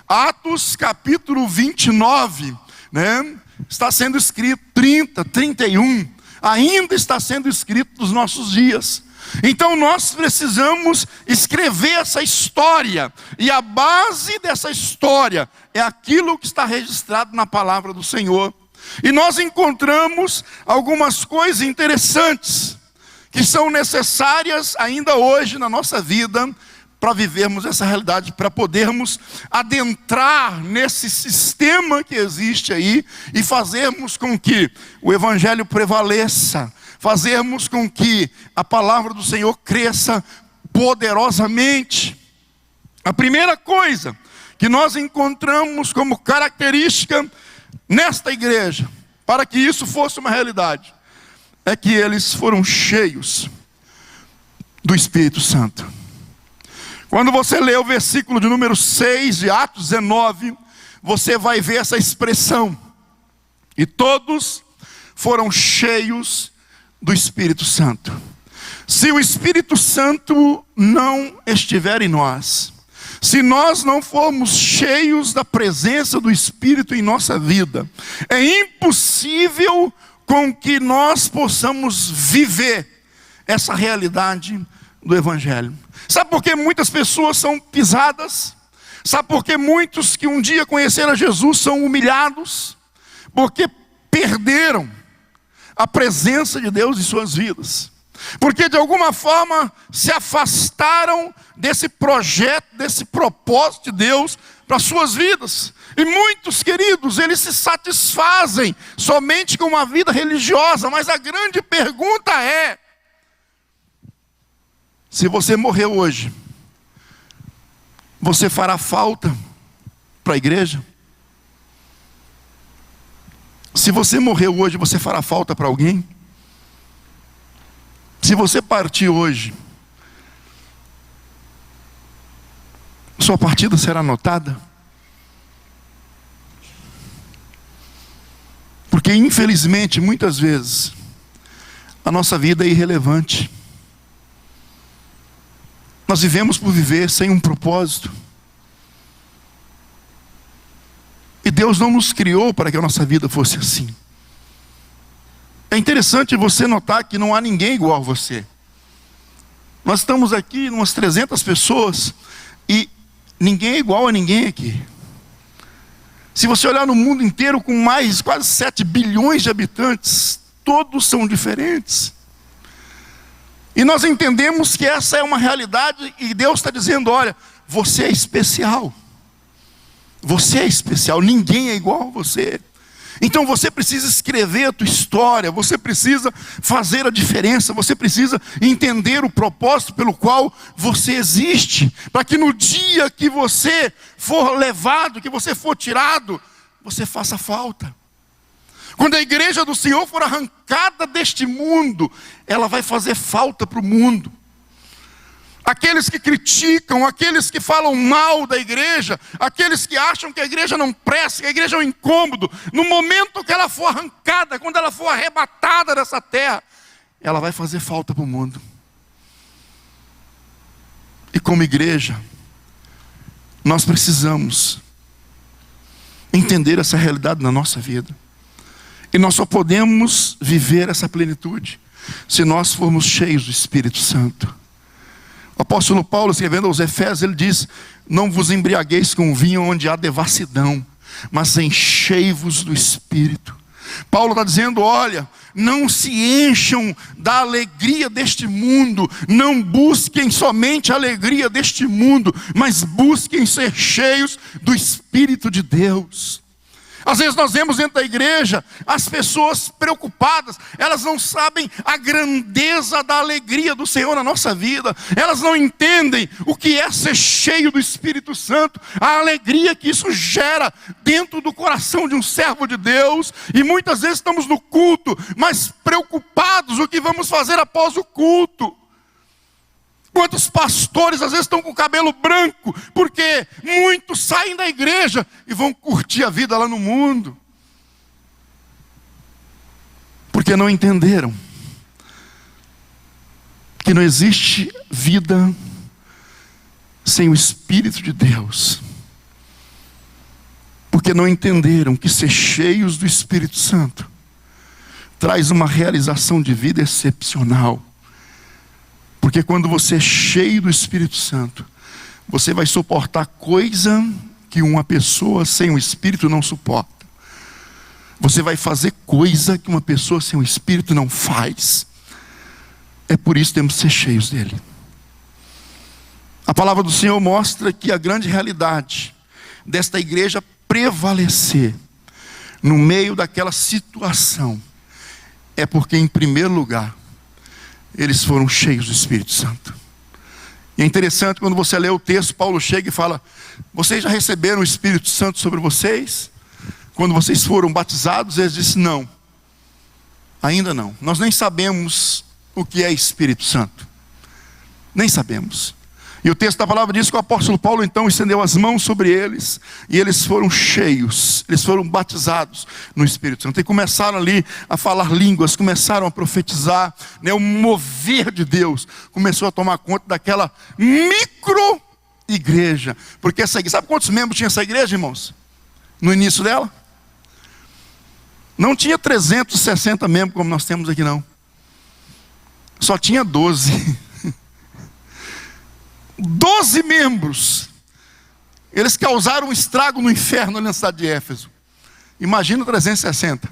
Atos capítulo 29, né, está sendo escrito 30, 31, ainda está sendo escrito nos nossos dias. Então nós precisamos escrever essa história, e a base dessa história é aquilo que está registrado na palavra do Senhor. E nós encontramos algumas coisas interessantes que são necessárias ainda hoje na nossa vida, para vivermos essa realidade, para podermos adentrar nesse sistema que existe aí, e fazermos com que o evangelho prevaleça, fazermos com que a palavra do Senhor cresça poderosamente. A primeira coisa que nós encontramos como característica nesta igreja, para que isso fosse uma realidade, é que eles foram cheios do Espírito Santo. Quando você lê o versículo de número 6 de Atos 19, você vai ver essa expressão: e todos foram cheios do Espírito Santo. Se o Espírito Santo não estiver em nós, se nós não formos cheios da presença do Espírito em nossa vida, é impossível com que nós possamos viver essa realidade do Evangelho. Sabe por que muitas pessoas são pisadas? Sabe por que muitos que um dia conheceram a Jesus são humilhados? Porque perderam a presença de Deus em suas vidas. Porque de alguma forma se afastaram desse projeto, desse propósito de Deus para suas vidas. E muitos, queridos, eles se satisfazem somente com uma vida religiosa. Mas a grande pergunta é: se você morrer hoje, você fará falta para a igreja? Se você morrer hoje, você fará falta para alguém? Se você partir hoje, sua partida será notada? Porque infelizmente, muitas vezes, a nossa vida é irrelevante. Nós vivemos por viver sem um propósito. E Deus não nos criou para que a nossa vida fosse assim. É interessante você notar que não há ninguém igual a você. Nós estamos aqui, umas 300 pessoas, e ninguém é igual a ninguém aqui. Se você olhar no mundo inteiro, com mais quase 7 bilhões de habitantes, todos são diferentes. E nós entendemos que essa é uma realidade, e Deus está dizendo: olha, você é especial. Você é especial, ninguém é igual a você. Então você precisa escrever a tua história, você precisa fazer a diferença, você precisa entender o propósito pelo qual você existe, para que no dia que você for levado, que você for tirado, você faça falta. Quando a igreja do Senhor for arrancada deste mundo, ela vai fazer falta para o mundo. Aqueles que criticam, aqueles que falam mal da igreja, aqueles que acham que a igreja não presta, que a igreja é um incômodo, no momento que ela for arrancada, quando ela for arrebatada dessa terra, ela vai fazer falta para o mundo. E como igreja, nós precisamos entender essa realidade na nossa vida. E nós só podemos viver essa plenitude se nós formos cheios do Espírito Santo. O apóstolo Paulo, escrevendo aos Efésios, ele diz: não vos embriagueis com vinho onde há devassidão, mas enchei-vos do Espírito. Paulo está dizendo: olha, não se encham da alegria deste mundo, não busquem somente a alegria deste mundo, mas busquem ser cheios do Espírito de Deus. Às vezes nós vemos dentro da igreja as pessoas preocupadas, elas não sabem a grandeza da alegria do Senhor na nossa vida, elas não entendem o que é ser cheio do Espírito Santo, a alegria que isso gera dentro do coração de um servo de Deus. E muitas vezes estamos no culto, mas preocupados o que vamos fazer após o culto. Quantos pastores às vezes estão com o cabelo branco, porque muitos saem da igreja e vão curtir a vida lá no mundo, porque não entenderam que não existe vida sem o Espírito de Deus, porque não entenderam que ser cheios do Espírito Santo traz uma realização de vida excepcional. Porque quando você é cheio do Espírito Santo, você vai suportar coisa que uma pessoa sem o Espírito não suporta. Você vai fazer coisa que uma pessoa sem o Espírito não faz. É por isso que temos que ser cheios dele. A palavra do Senhor mostra que a grande realidade desta igreja prevalecer no meio daquela situação é porque, em primeiro lugar, eles foram cheios do Espírito Santo. E é interessante quando você lê o texto, Paulo chega e fala: vocês já receberam o Espírito Santo sobre vocês? Quando vocês foram batizados? Eles disseram: não, ainda não. Nós nem sabemos o que é Espírito Santo. Nem sabemos. E o texto da palavra diz que o apóstolo Paulo então estendeu as mãos sobre eles, e eles foram cheios, eles foram batizados no Espírito Santo, e começaram ali a falar línguas, começaram a profetizar, né? O mover de Deus começou a tomar conta daquela micro igreja, porque essa igreja, sabe quantos membros tinha essa igreja, irmãos? No início dela? Não tinha 360 membros como nós temos aqui, não. Só tinha 12. 12 membros. Eles causaram um estrago no inferno ali na cidade de Éfeso. Imagina 360,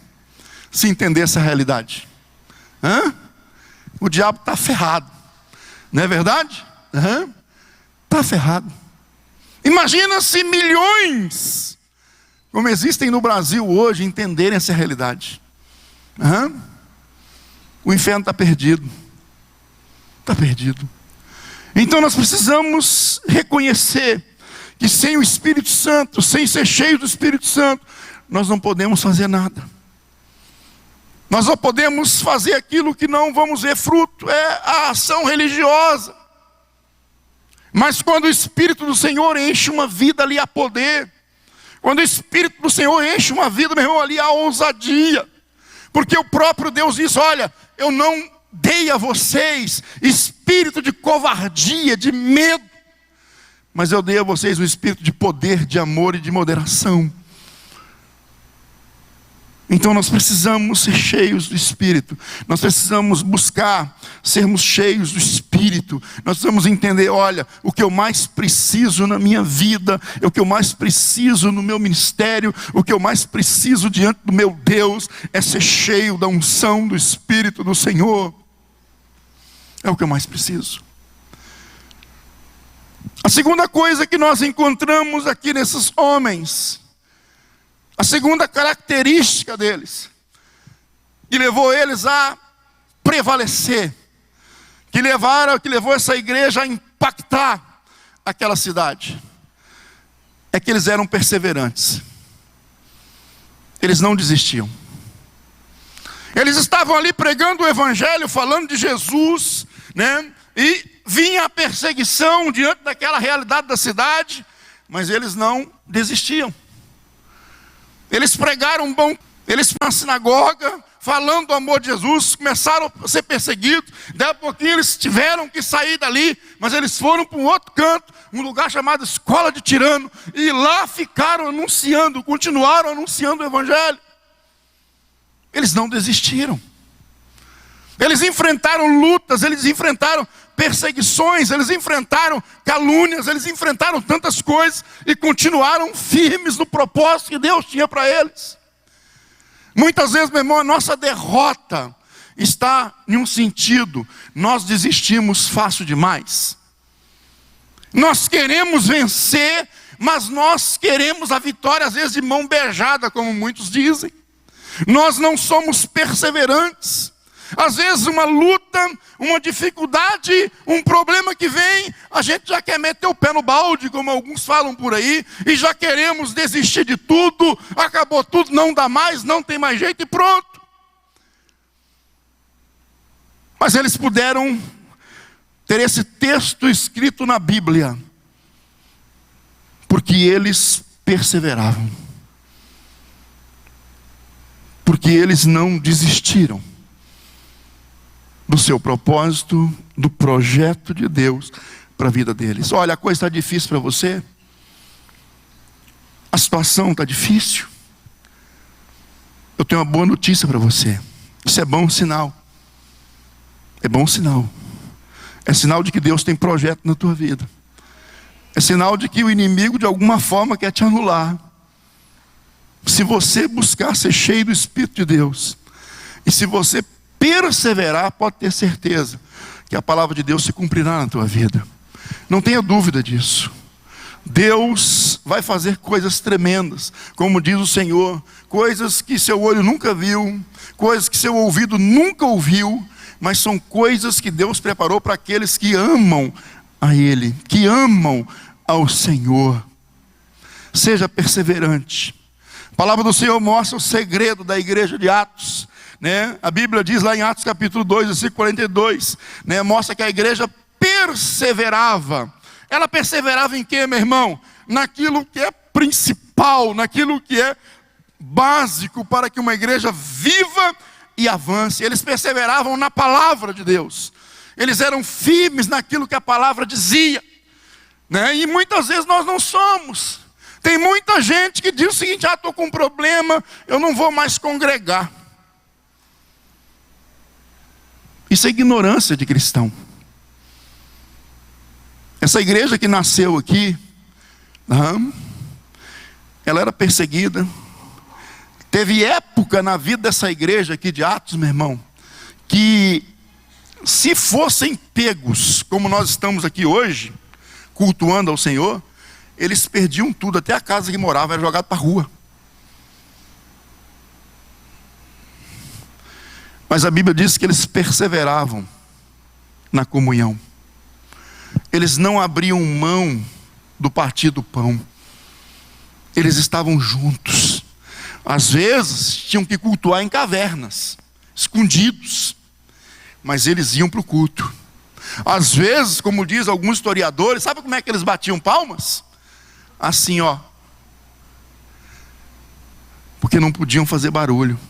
se entender essa realidade. O diabo está ferrado, não é verdade? Está ferrado. Imagina se milhões, como existem no Brasil hoje, entenderem essa realidade. O inferno está perdido. Está perdido. Então nós precisamos reconhecer que sem o Espírito Santo, sem ser cheio do Espírito Santo, nós não podemos fazer nada. Nós não podemos fazer aquilo que não vamos ver fruto, é a ação religiosa. Mas quando o Espírito do Senhor enche uma vida ali a poder, quando o Espírito do Senhor enche uma vida, meu irmão, ali a ousadia, porque o próprio Deus diz: olha, eu não dei a vocês espírito de covardia, de medo, mas eu dei a vocês um espírito de poder, de amor e de moderação. Então nós precisamos ser cheios do Espírito, nós precisamos buscar sermos cheios do Espírito, nós precisamos entender: olha, o que eu mais preciso na minha vida, o que eu mais preciso no meu ministério, o que eu mais preciso diante do meu Deus, é ser cheio da unção do Espírito do Senhor. É o que eu mais preciso. A segunda coisa que nós encontramos aqui nesses homens, a segunda característica deles, que levou eles a prevalecer, que levou essa igreja a impactar aquela cidade, é que eles eram perseverantes. Eles não desistiam. Eles estavam ali pregando o Evangelho, falando de Jesus, né? E vinha a perseguição diante daquela realidade da cidade, mas eles não desistiam. Eles pregaram eles na sinagoga, falando do amor de Jesus, começaram a ser perseguidos. Daí a pouquinho eles tiveram que sair dali, mas eles foram para um outro canto, um lugar chamado Escola de Tirano, e lá ficaram anunciando, continuaram anunciando o Evangelho. Eles não desistiram. Eles enfrentaram lutas, eles enfrentaram perseguições, eles enfrentaram calúnias, eles enfrentaram tantas coisas e continuaram firmes no propósito que Deus tinha para eles. Muitas vezes, meu irmão, a nossa derrota está em um sentido: nós desistimos fácil demais. Nós queremos vencer, mas nós queremos a vitória às vezes de mão beijada, como muitos dizem. Nós não somos perseverantes. Às vezes uma luta, uma dificuldade, um problema que vem, a gente já quer meter o pé no balde, como alguns falam por aí, e já queremos desistir de tudo, acabou tudo, não dá mais, não tem mais jeito e pronto. Mas eles puderam ter esse texto escrito na Bíblia, porque eles perseveravam, porque eles não desistiram do seu propósito, do projeto de Deus para a vida deles. Olha, a coisa está difícil para você, a situação está difícil. Eu tenho uma boa notícia para você. Isso é bom sinal. É bom sinal. É sinal de que Deus tem projeto na tua vida. É sinal de que o inimigo de alguma forma quer te anular. Se você buscar ser cheio do Espírito de Deus, e se você perseverar, pode ter certeza que a palavra de Deus se cumprirá na tua vida. Não tenha dúvida disso. Deus vai fazer coisas tremendas, como diz o Senhor, coisas que seu olho nunca viu, coisas que seu ouvido nunca ouviu, mas são coisas que Deus preparou para aqueles que amam a Ele, que amam ao Senhor. Seja perseverante. A palavra do Senhor mostra o segredo da igreja de Atos, né? A Bíblia diz lá em Atos capítulo 2, versículo 42, né? Mostra que a igreja perseverava. Ela perseverava em quê, meu irmão? Naquilo que é principal, naquilo que é básico para que uma igreja viva e avance. Eles perseveravam na palavra de Deus. Eles eram firmes naquilo que a palavra dizia, né? E muitas vezes nós não somos. Tem muita gente que diz o seguinte: estou com um problema, eu não vou mais congregar. Isso é ignorância de cristão. Essa igreja que nasceu aqui, ela era perseguida. Teve época na vida dessa igreja aqui de Atos, meu irmão, que se fossem pegos, como nós estamos aqui hoje, cultuando ao Senhor, eles perdiam tudo, até a casa que moravam era jogada para a rua. Mas a Bíblia diz que eles perseveravam na comunhão. Eles não abriam mão do partir do pão. Eles estavam juntos. Às vezes tinham que cultuar em cavernas, escondidos, mas eles iam para o culto. Às vezes, como diz alguns historiadores, sabe como é que eles batiam palmas? Assim, ó, porque não podiam fazer barulho.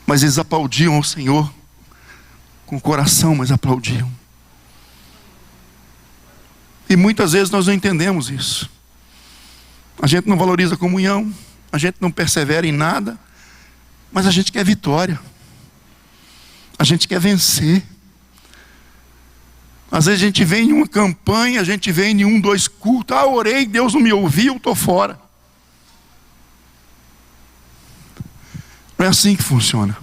Mas eles aplaudiam ao Senhor com o coração, mas aplaudiam. E muitas vezes nós não entendemos isso. A gente não valoriza a comunhão, a gente não persevera em nada, mas a gente quer vitória. A gente quer vencer. Às vezes a gente vem em uma campanha, a gente vem em 1, 2 cultos, orei, Deus não me ouviu, estou fora. Não é assim que funciona.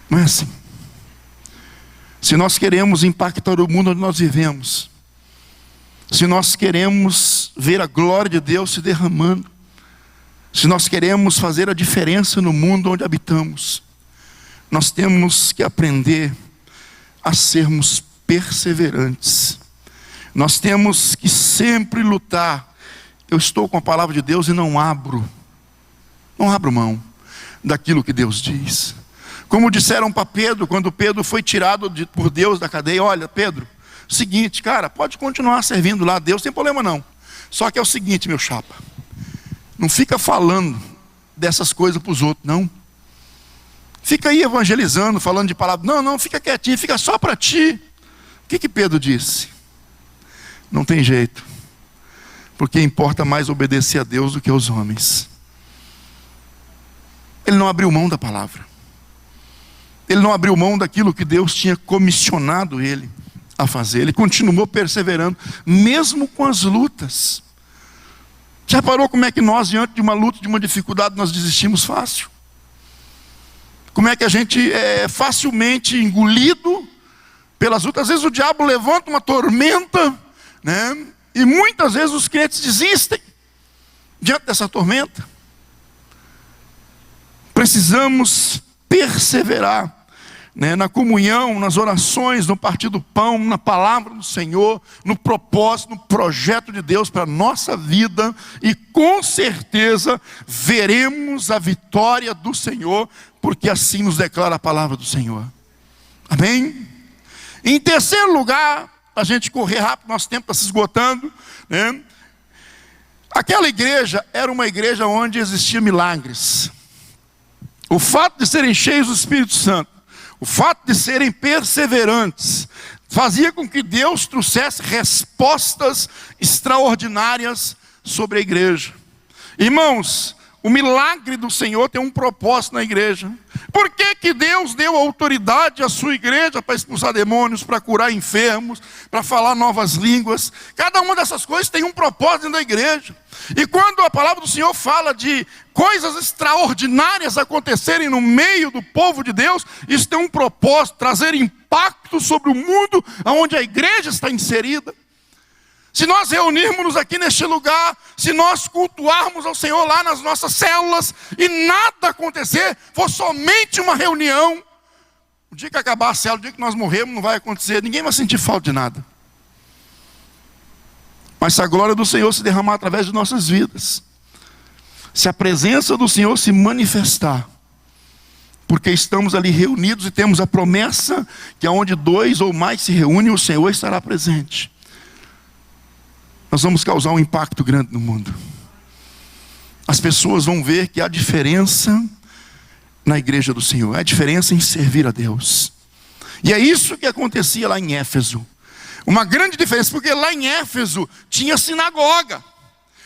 Não é assim. Se nós queremos impactar o mundo onde nós vivemos, se nós queremos ver a glória de Deus se derramando, se nós queremos fazer a diferença no mundo onde habitamos, nós temos que aprender a sermos perseverantes. Nós temos que sempre lutar. Eu estou com a palavra de Deus e não abro mão daquilo que Deus diz. Como disseram para Pedro, quando Pedro foi tirado por Deus da cadeia: olha, Pedro, seguinte, cara, pode continuar servindo lá a Deus, sem problema não. Só que é o seguinte, meu chapa, não fica falando dessas coisas para os outros, não. Fica aí evangelizando, falando de palavra. Não, fica quietinho, fica só para ti. O que Pedro disse? Não tem jeito, porque importa mais obedecer a Deus do que aos homens. Ele não abriu mão da palavra. Ele não abriu mão daquilo que Deus tinha comissionado ele a fazer. Ele continuou perseverando, mesmo com as lutas. Já reparou como é que nós, diante de uma luta, de uma dificuldade, nós desistimos fácil? Como é que a gente é facilmente engolido pelas lutas? Às vezes o diabo levanta uma tormenta, né? E muitas vezes os crentes desistem diante dessa tormenta. Precisamos perseverar, né, na comunhão, nas orações, no partir do pão, na palavra do Senhor, no propósito, no projeto de Deus para a nossa vida, e com certeza veremos a vitória do Senhor, porque assim nos declara a palavra do Senhor. Amém? Em terceiro lugar, a gente correr rápido, nosso tempo está se esgotando, né? Aquela igreja era uma igreja onde existiam milagres. O fato de serem cheios do Espírito Santo, o fato de serem perseverantes, fazia com que Deus trouxesse respostas extraordinárias sobre a igreja. Irmãos, o milagre do Senhor tem um propósito na igreja. Por que que Deus deu autoridade à sua igreja para expulsar demônios, para curar enfermos, para falar novas línguas? Cada uma dessas coisas tem um propósito dentro da igreja. E quando a palavra do Senhor fala de coisas extraordinárias acontecerem no meio do povo de Deus, isso tem um propósito, trazer impacto sobre o mundo onde a igreja está inserida. Se nós reunirmos aqui neste lugar, se nós cultuarmos ao Senhor lá nas nossas células e nada acontecer, for somente uma reunião, o dia que acabar a célula, o dia que nós morrermos, não vai acontecer, ninguém vai sentir falta de nada. Mas se a glória do Senhor se derramar através de nossas vidas, se a presença do Senhor se manifestar, porque estamos ali reunidos e temos a promessa que aonde 2 ou mais se reúnem, o Senhor estará presente. Nós vamos causar um impacto grande no mundo. As pessoas vão ver que há diferença na igreja do Senhor, há diferença em servir a Deus. E é isso que acontecia lá em Éfeso. Uma grande diferença, porque lá em Éfeso tinha sinagoga.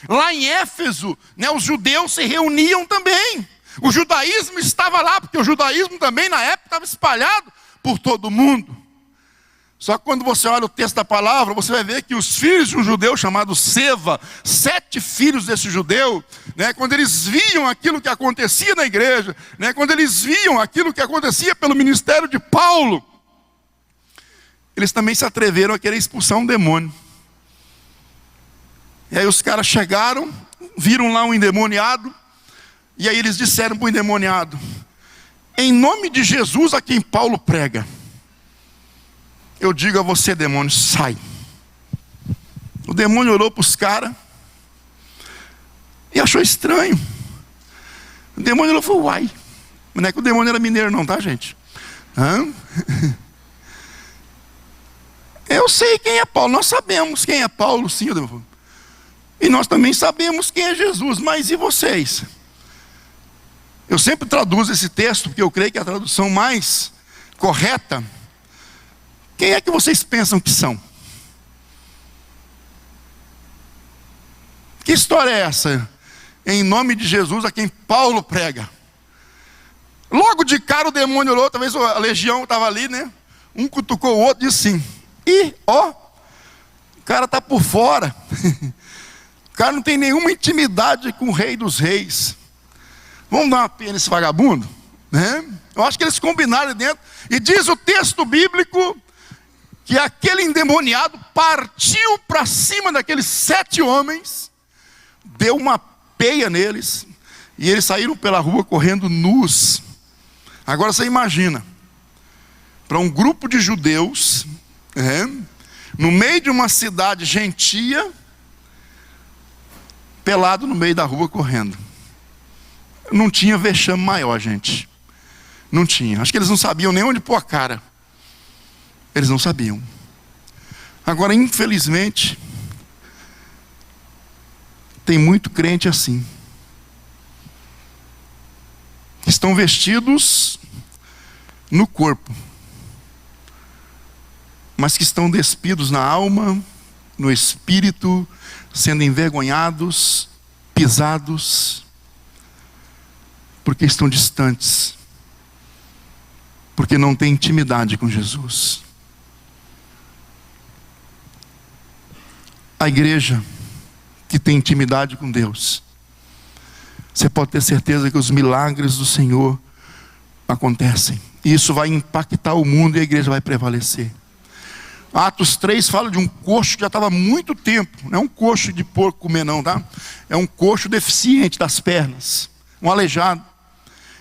Lá em Éfeso, né, os judeus se reuniam também. O judaísmo estava lá, porque o judaísmo também na época estava espalhado por todo o mundo. Só que quando você olha o texto da palavra, você vai ver que os filhos de um judeu chamado Seva, 7 filhos desse judeu, né, quando eles viam aquilo que acontecia na igreja, né, quando eles viam aquilo que acontecia pelo ministério de Paulo, eles também se atreveram a querer expulsar um demônio. E aí os caras chegaram, viram lá um endemoniado, e aí eles disseram para o endemoniado: em nome de Jesus a quem Paulo prega, eu digo a você, demônio, sai. O demônio olhou para os caras e achou estranho. O demônio olhou e falou: uai. Não é que o demônio era mineiro não, tá, gente? Eu sei quem é Paulo, nós sabemos quem é Paulo, sim. E nós também sabemos quem é Jesus, mas e vocês? Eu sempre traduzo esse texto, porque eu creio que é a tradução mais correta. Quem é que vocês pensam que são? Que história é essa? Em nome de Jesus a quem Paulo prega. Logo de cara o demônio olhou, talvez a legião estava ali, né? Um cutucou o outro e disse assim: ih, ó, o cara está por fora. O cara não tem nenhuma intimidade com o rei dos reis. Vamos dar uma pena nesse vagabundo? Né? Eu acho que eles combinaram ali dentro. E diz o texto bíblico que aquele endemoniado partiu para cima daqueles 7 homens, deu uma peia neles, e eles saíram pela rua correndo nus. Agora você imagina, para um grupo de judeus, no meio de uma cidade gentia, pelado no meio da rua correndo. Não tinha vexame maior, gente. Não tinha. Acho que eles não sabiam nem onde pôr a cara. Eles não sabiam. Agora, infelizmente, tem muito crente assim. Estão vestidos no corpo, mas que estão despidos na alma, no espírito, sendo envergonhados, pisados, porque estão distantes, porque não têm intimidade com Jesus. A igreja que tem intimidade com Deus, você pode ter certeza que os milagres do Senhor acontecem. E isso vai impactar o mundo e a igreja vai prevalecer. Atos 3 fala de um coxo que já estava há muito tempo. Não é um coxo de porco comer não, tá? É um coxo deficiente das pernas. Um aleijado.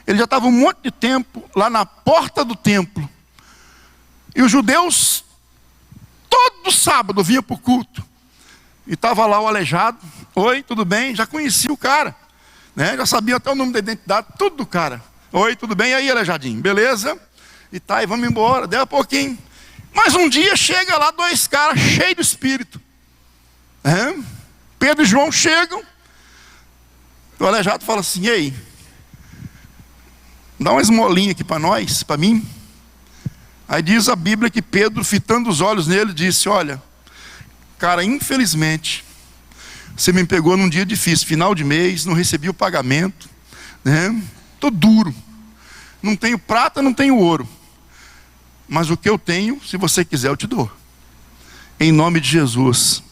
Ele já estava um monte de tempo lá na porta do templo. E os judeus, todo sábado, vinham para o culto. E estava lá o aleijado. Oi, tudo bem? Já conhecia o cara, né? Já sabia até o nome da identidade, tudo do cara. Oi, tudo bem? E aí, aleijadinho? Beleza? E tá, e vamos embora, deu a pouquinho. Mas um dia chega lá 2 caras cheios do Espírito. Pedro e João chegam. O aleijado fala assim: ei, dá uma esmolinha aqui para nós, para mim. Aí diz a Bíblia que Pedro, fitando os olhos nele, disse: olha, cara, infelizmente, você me pegou num dia difícil, final de mês, não recebi o pagamento, né? Tô duro, não tenho prata, não tenho ouro, mas o que eu tenho, se você quiser, eu te dou. Em nome de Jesus,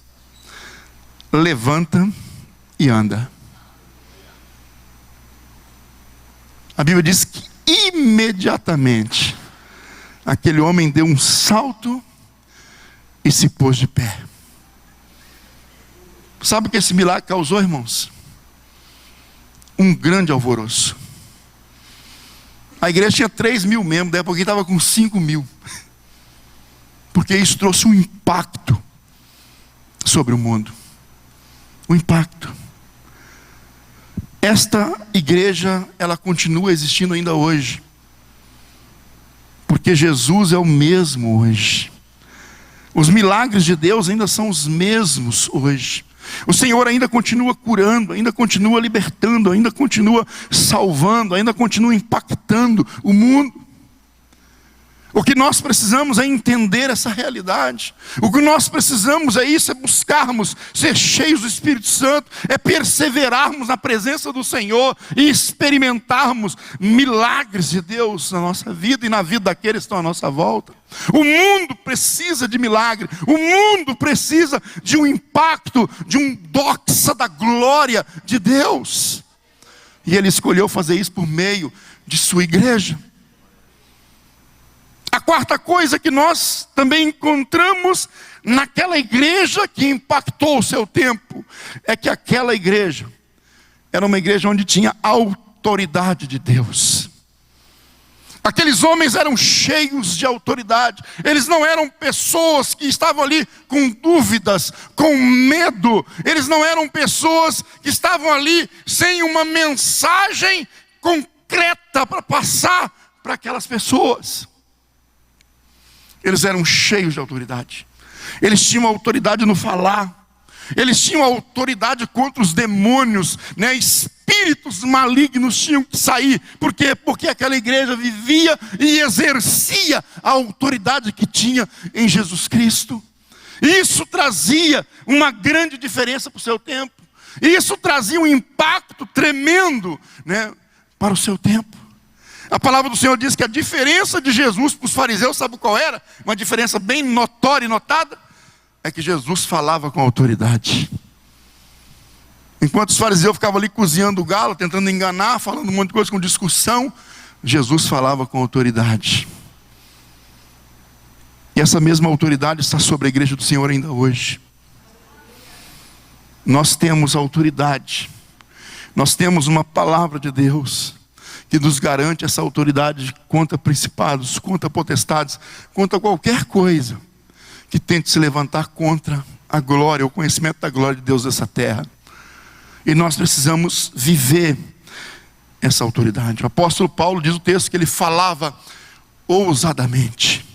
levanta e anda. A Bíblia diz que imediatamente aquele homem deu um salto e se pôs de pé. Sabe o que esse milagre causou, irmãos? Um grande alvoroço. A igreja tinha 3.000 membros, daí a pouquinho estava com 5.000. Porque isso trouxe um impacto sobre o mundo. Um impacto. Esta igreja, ela continua existindo ainda hoje. Porque Jesus é o mesmo hoje. Os milagres de Deus ainda são os mesmos hoje. O Senhor ainda continua curando, ainda continua libertando, ainda continua salvando, ainda continua impactando o mundo. O que nós precisamos é entender essa realidade. O que nós precisamos é isso, é buscarmos ser cheios do Espírito Santo, é perseverarmos na presença do Senhor e experimentarmos milagres de Deus na nossa vida e na vida daqueles que estão à nossa volta. O mundo precisa de milagre, o mundo precisa de um impacto, de um doxa da glória de Deus. E Ele escolheu fazer isso por meio de sua igreja. A quarta coisa que nós também encontramos naquela igreja que impactou o seu tempo, é que aquela igreja era uma igreja onde tinha a autoridade de Deus. Aqueles homens eram cheios de autoridade. Eles não eram pessoas que estavam ali com dúvidas, com medo. Eles não eram pessoas que estavam ali sem uma mensagem concreta para passar para aquelas pessoas. Eles eram cheios de autoridade. Eles tinham autoridade no falar. Eles tinham autoridade contra os demônios, né? Espíritos malignos tinham que sair. Por quê? Porque aquela igreja vivia e exercia a autoridade que tinha em Jesus Cristo. Isso trazia uma grande diferença para o seu tempo. Isso trazia um impacto tremendo, né, para o seu tempo. A palavra do Senhor diz que a diferença de Jesus para os fariseus, sabe qual era? Uma diferença bem notória e notada. É que Jesus falava com autoridade. Enquanto os fariseus ficavam ali cozinhando o galo, tentando enganar, falando um monte de coisa com discussão, Jesus falava com autoridade. E essa mesma autoridade está sobre a igreja do Senhor ainda hoje. Nós temos autoridade. Nós temos uma palavra de Deus que nos garante essa autoridade contra principados, contra potestades, contra qualquer coisa que tente se levantar contra a glória, o conhecimento da glória de Deus dessa terra. E nós precisamos viver essa autoridade. O apóstolo Paulo diz o texto que ele falava ousadamente.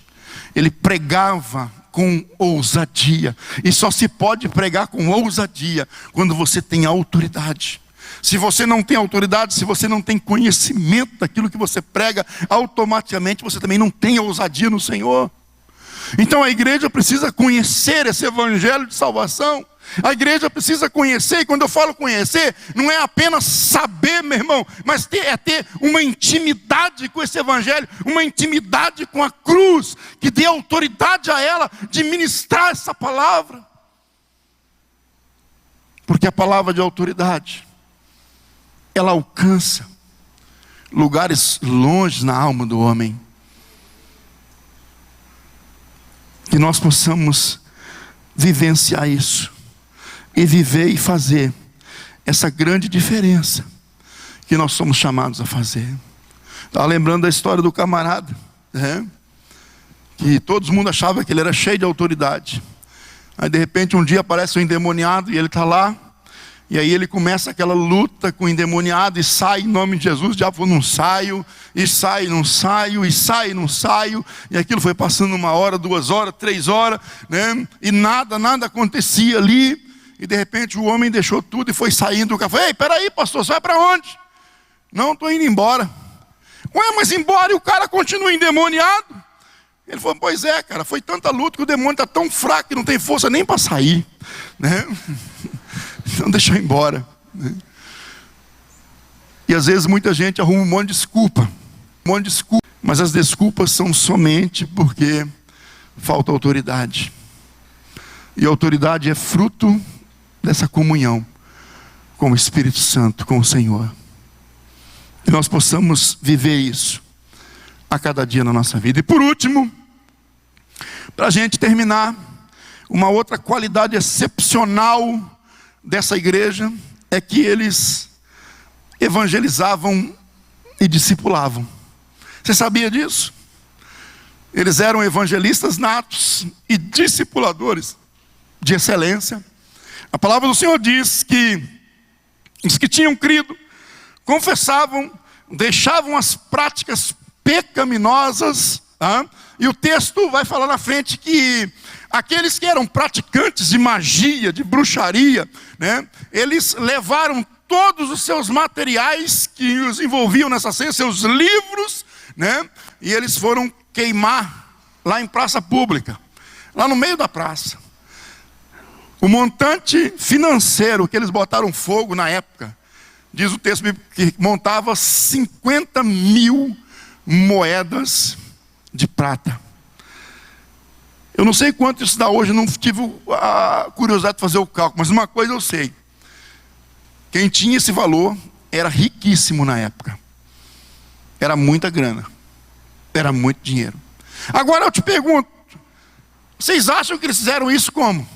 Ele pregava com ousadia. E só se pode pregar com ousadia quando você tem autoridade. Se você não tem autoridade, se você não tem conhecimento daquilo que você prega, automaticamente você também não tem ousadia no Senhor. Então a igreja precisa conhecer esse evangelho de salvação. A igreja precisa conhecer, e quando eu falo conhecer, não é apenas saber, meu irmão, mas ter uma intimidade com esse evangelho, uma intimidade com a cruz, que dê autoridade a ela de ministrar essa palavra. Porque a palavra de autoridade, ela alcança lugares longe na alma do homem. Que nós possamos vivenciar isso, e viver e fazer essa grande diferença que nós somos chamados a fazer. Estava lembrando da história do camarada, né? Que todo mundo achava que ele era cheio de autoridade. Aí de repente um dia aparece um endemoniado e ele está lá. E aí ele começa aquela luta com o endemoniado e sai em nome de Jesus. O diabo falou, não saio, e sai, não saio, e sai, não saio. E aquilo foi passando 1 hora, 2 horas, 3 horas, né? E nada acontecia ali. E de repente o homem deixou tudo e foi saindo do café. Ei, peraí, pastor, você vai para onde? Não, estou indo embora. Ué, mas embora e o cara continua endemoniado? Ele falou, pois é, cara, foi tanta luta que o demônio está tão fraco que não tem força nem para sair, né? Então deixa eu ir embora, né? E às vezes muita gente arruma um monte de desculpa, mas as desculpas são somente porque falta autoridade. E a autoridade é fruto dessa comunhão com o Espírito Santo, com o Senhor. Que nós possamos viver isso a cada dia na nossa vida. E por último, para a gente terminar, uma outra qualidade excepcional dessa igreja é que eles evangelizavam e discipulavam. Você sabia disso? Eles eram evangelistas natos e discipuladores de excelência. A palavra do Senhor diz que os que tinham crido confessavam, deixavam as práticas pecaminosas, e o texto vai falar na frente que aqueles que eram praticantes de magia, de bruxaria, né, eles levaram todos os seus materiais que os envolviam nessa ciência, seus livros, né, e eles foram queimar lá em praça pública, lá no meio da praça. O montante financeiro que eles botaram fogo na época, diz o texto que montava 50 mil moedas de prata. Eu não sei quanto isso dá hoje, não tive a curiosidade de fazer o cálculo, mas uma coisa eu sei. Quem tinha esse valor era riquíssimo na época. Era muita grana. Era muito dinheiro. Agora eu te pergunto, vocês acham que eles fizeram isso como?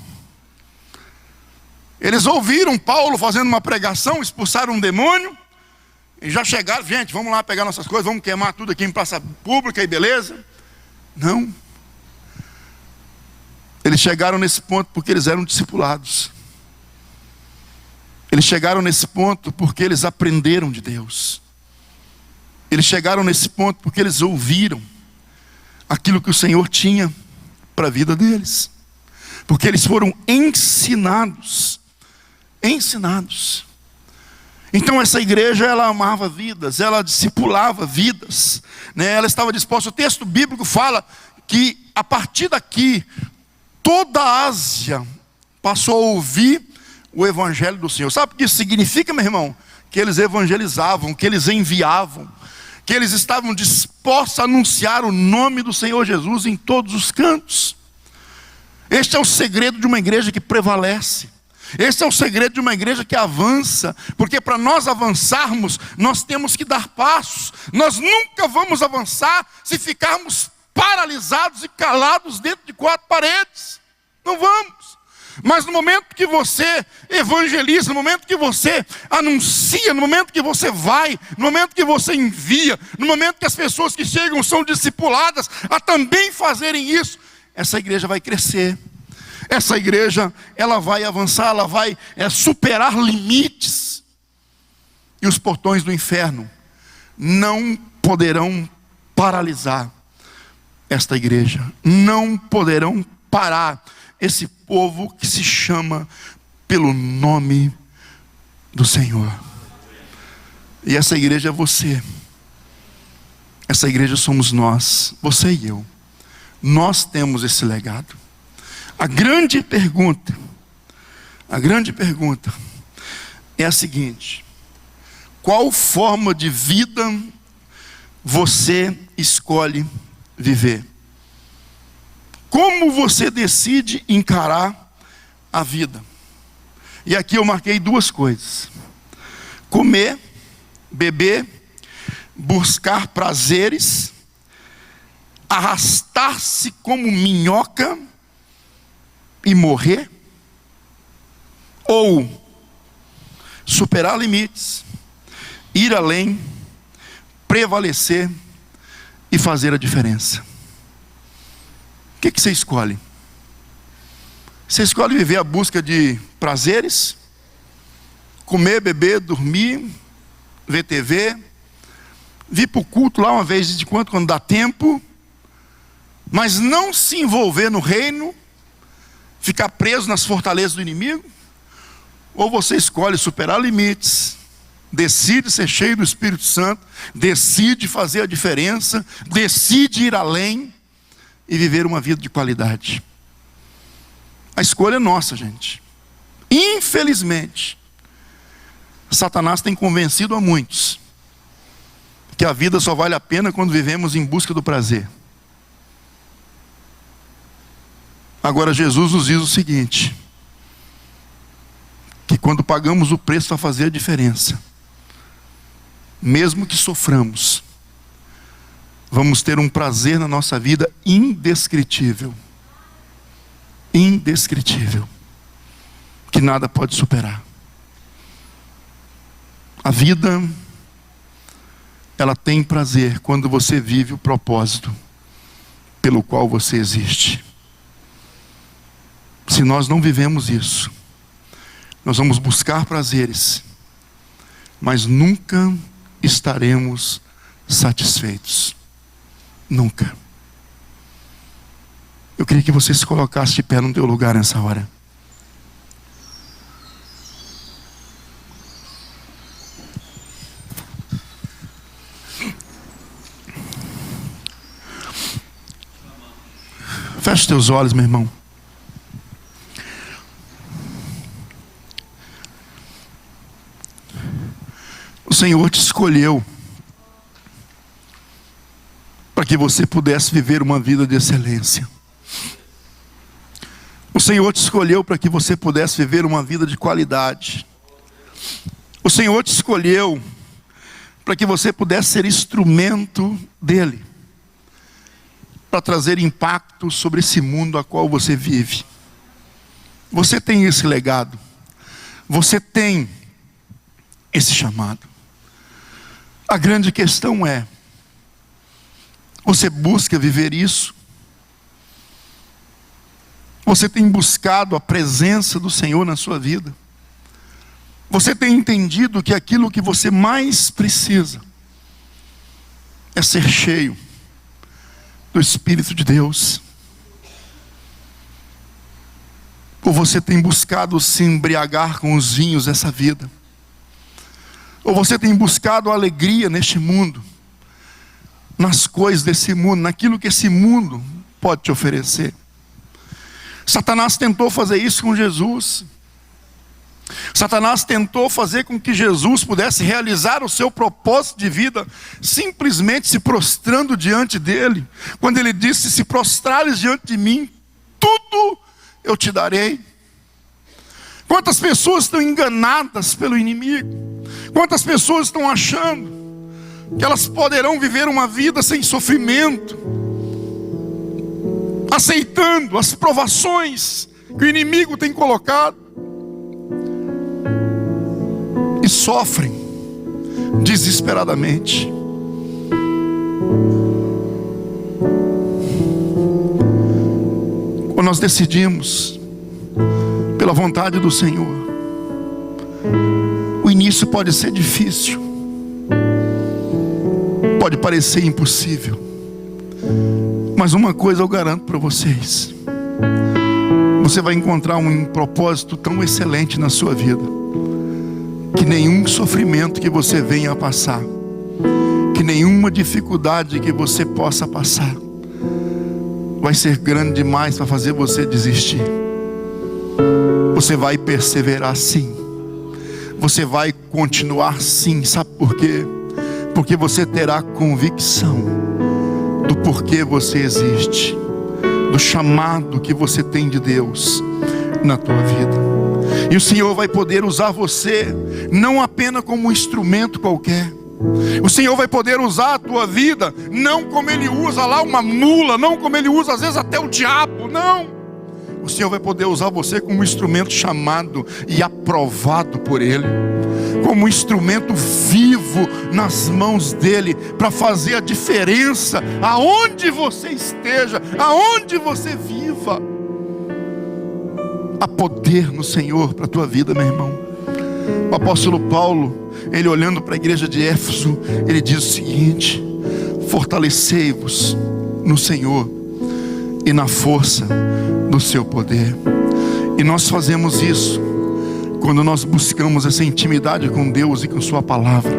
Eles ouviram Paulo fazendo uma pregação, expulsaram um demônio, e já chegaram, gente, vamos lá pegar nossas coisas, vamos queimar tudo aqui em praça pública e beleza? Não. Eles chegaram nesse ponto porque eles eram discipulados. Eles chegaram nesse ponto porque eles aprenderam de Deus. Eles chegaram nesse ponto porque eles ouviram aquilo que o Senhor tinha para a vida deles. Porque eles foram ensinados. Então essa igreja, ela amava vidas, ela discipulava vidas, né? Ela estava disposta. O texto bíblico fala que a partir daqui toda a Ásia passou a ouvir o evangelho do Senhor. Sabe o que isso significa, meu irmão? Que eles evangelizavam, que eles enviavam, que eles estavam dispostos a anunciar o nome do Senhor Jesus em todos os cantos. Este é o segredo de uma igreja que prevalece. Esse é o segredo de uma igreja que avança, porque para nós avançarmos, nós temos que dar passos. Nós nunca vamos avançar se ficarmos paralisados e calados dentro de 4 paredes. Não vamos. Mas no momento que você evangeliza, no momento que você anuncia, no momento que você vai, no momento que você envia, no momento que as pessoas que chegam são discipuladas a também fazerem isso, essa igreja vai crescer. Essa igreja, ela vai avançar, ela vai superar limites. E os portões do inferno não poderão paralisar esta igreja. Não poderão parar esse povo que se chama pelo nome do Senhor. E essa igreja é você. Essa igreja somos nós, você e eu. Nós temos esse legado. A grande pergunta é a seguinte: qual forma de vida você escolhe viver? Como você decide encarar a vida? E aqui eu marquei duas coisas: comer, beber, buscar prazeres, arrastar-se como minhoca e morrer, ou superar limites, ir além, prevalecer e fazer a diferença. O que você escolhe? Você escolhe viver a busca de prazeres, comer, beber, dormir, ver TV, vir para o culto lá uma vez de quando dá tempo, mas não se envolver no reino, ficar preso nas fortalezas do inimigo? Ou você escolhe superar limites, decide ser cheio do Espírito Santo, decide fazer a diferença, decide ir além e viver uma vida de qualidade? A escolha é nossa, gente. Infelizmente, Satanás tem convencido a muitos que a vida só vale a pena quando vivemos em busca do prazer. Agora Jesus nos diz o seguinte: que quando pagamos o preço para fazer a diferença, mesmo que soframos, vamos ter um prazer na nossa vida indescritível. Indescritível. Que nada pode superar. A vida, ela tem prazer quando você vive o propósito pelo qual você existe. Se nós não vivemos isso, nós vamos buscar prazeres, mas nunca estaremos satisfeitos. Nunca. Eu queria que você se colocasse de pé no teu lugar nessa hora. Feche teus olhos, meu irmão. O Senhor te escolheu para que você pudesse viver uma vida de excelência. O Senhor te escolheu para que você pudesse viver uma vida de qualidade. O Senhor te escolheu para que você pudesse ser instrumento dEle, para trazer impacto sobre esse mundo a qual você vive. Você tem esse legado. Você tem esse chamado. A grande questão é: você busca viver isso? Você tem buscado a presença do Senhor na sua vida? Você tem entendido que aquilo que você mais precisa é ser cheio do Espírito de Deus? Ou você tem buscado se embriagar com os vinhos dessa vida? Ou você tem buscado alegria neste mundo, nas coisas desse mundo, naquilo que esse mundo pode te oferecer? Satanás tentou fazer isso com Jesus. Satanás tentou fazer com que Jesus pudesse realizar o seu propósito de vida simplesmente se prostrando diante dele, quando ele disse: se prostrares diante de mim, tudo eu te darei. Quantas pessoas estão enganadas pelo inimigo? Quantas pessoas estão achando que elas poderão viver uma vida sem sofrimento, aceitando as provações que o inimigo tem colocado, e sofrem desesperadamente. Quando nós decidimos pela vontade do Senhor, o início pode ser difícil, pode parecer impossível, mas uma coisa eu garanto para vocês: você vai encontrar um propósito tão excelente na sua vida, que nenhum sofrimento que você venha a passar, que nenhuma dificuldade que você possa passar, vai ser grande demais para fazer você desistir. Você vai perseverar sim. Você vai continuar sim. Sabe por quê? Porque você terá convicção do porquê você existe, do chamado que você tem de Deus na tua vida. E o Senhor vai poder usar você não apenas como um instrumento qualquer. O Senhor vai poder usar a tua vida não como Ele usa lá uma mula, não como Ele usa às vezes até o diabo, não. O Senhor vai poder usar você como um instrumento chamado e aprovado por Ele, como um instrumento vivo nas mãos dEle, para fazer a diferença aonde você esteja, aonde você viva. Há poder no Senhor para a tua vida, meu irmão. O apóstolo Paulo, ele olhando para a igreja de Éfeso, ele diz o seguinte: fortalecei-vos no Senhor e na força do seu poder. E nós fazemos isso quando nós buscamos essa intimidade com Deus e com sua palavra.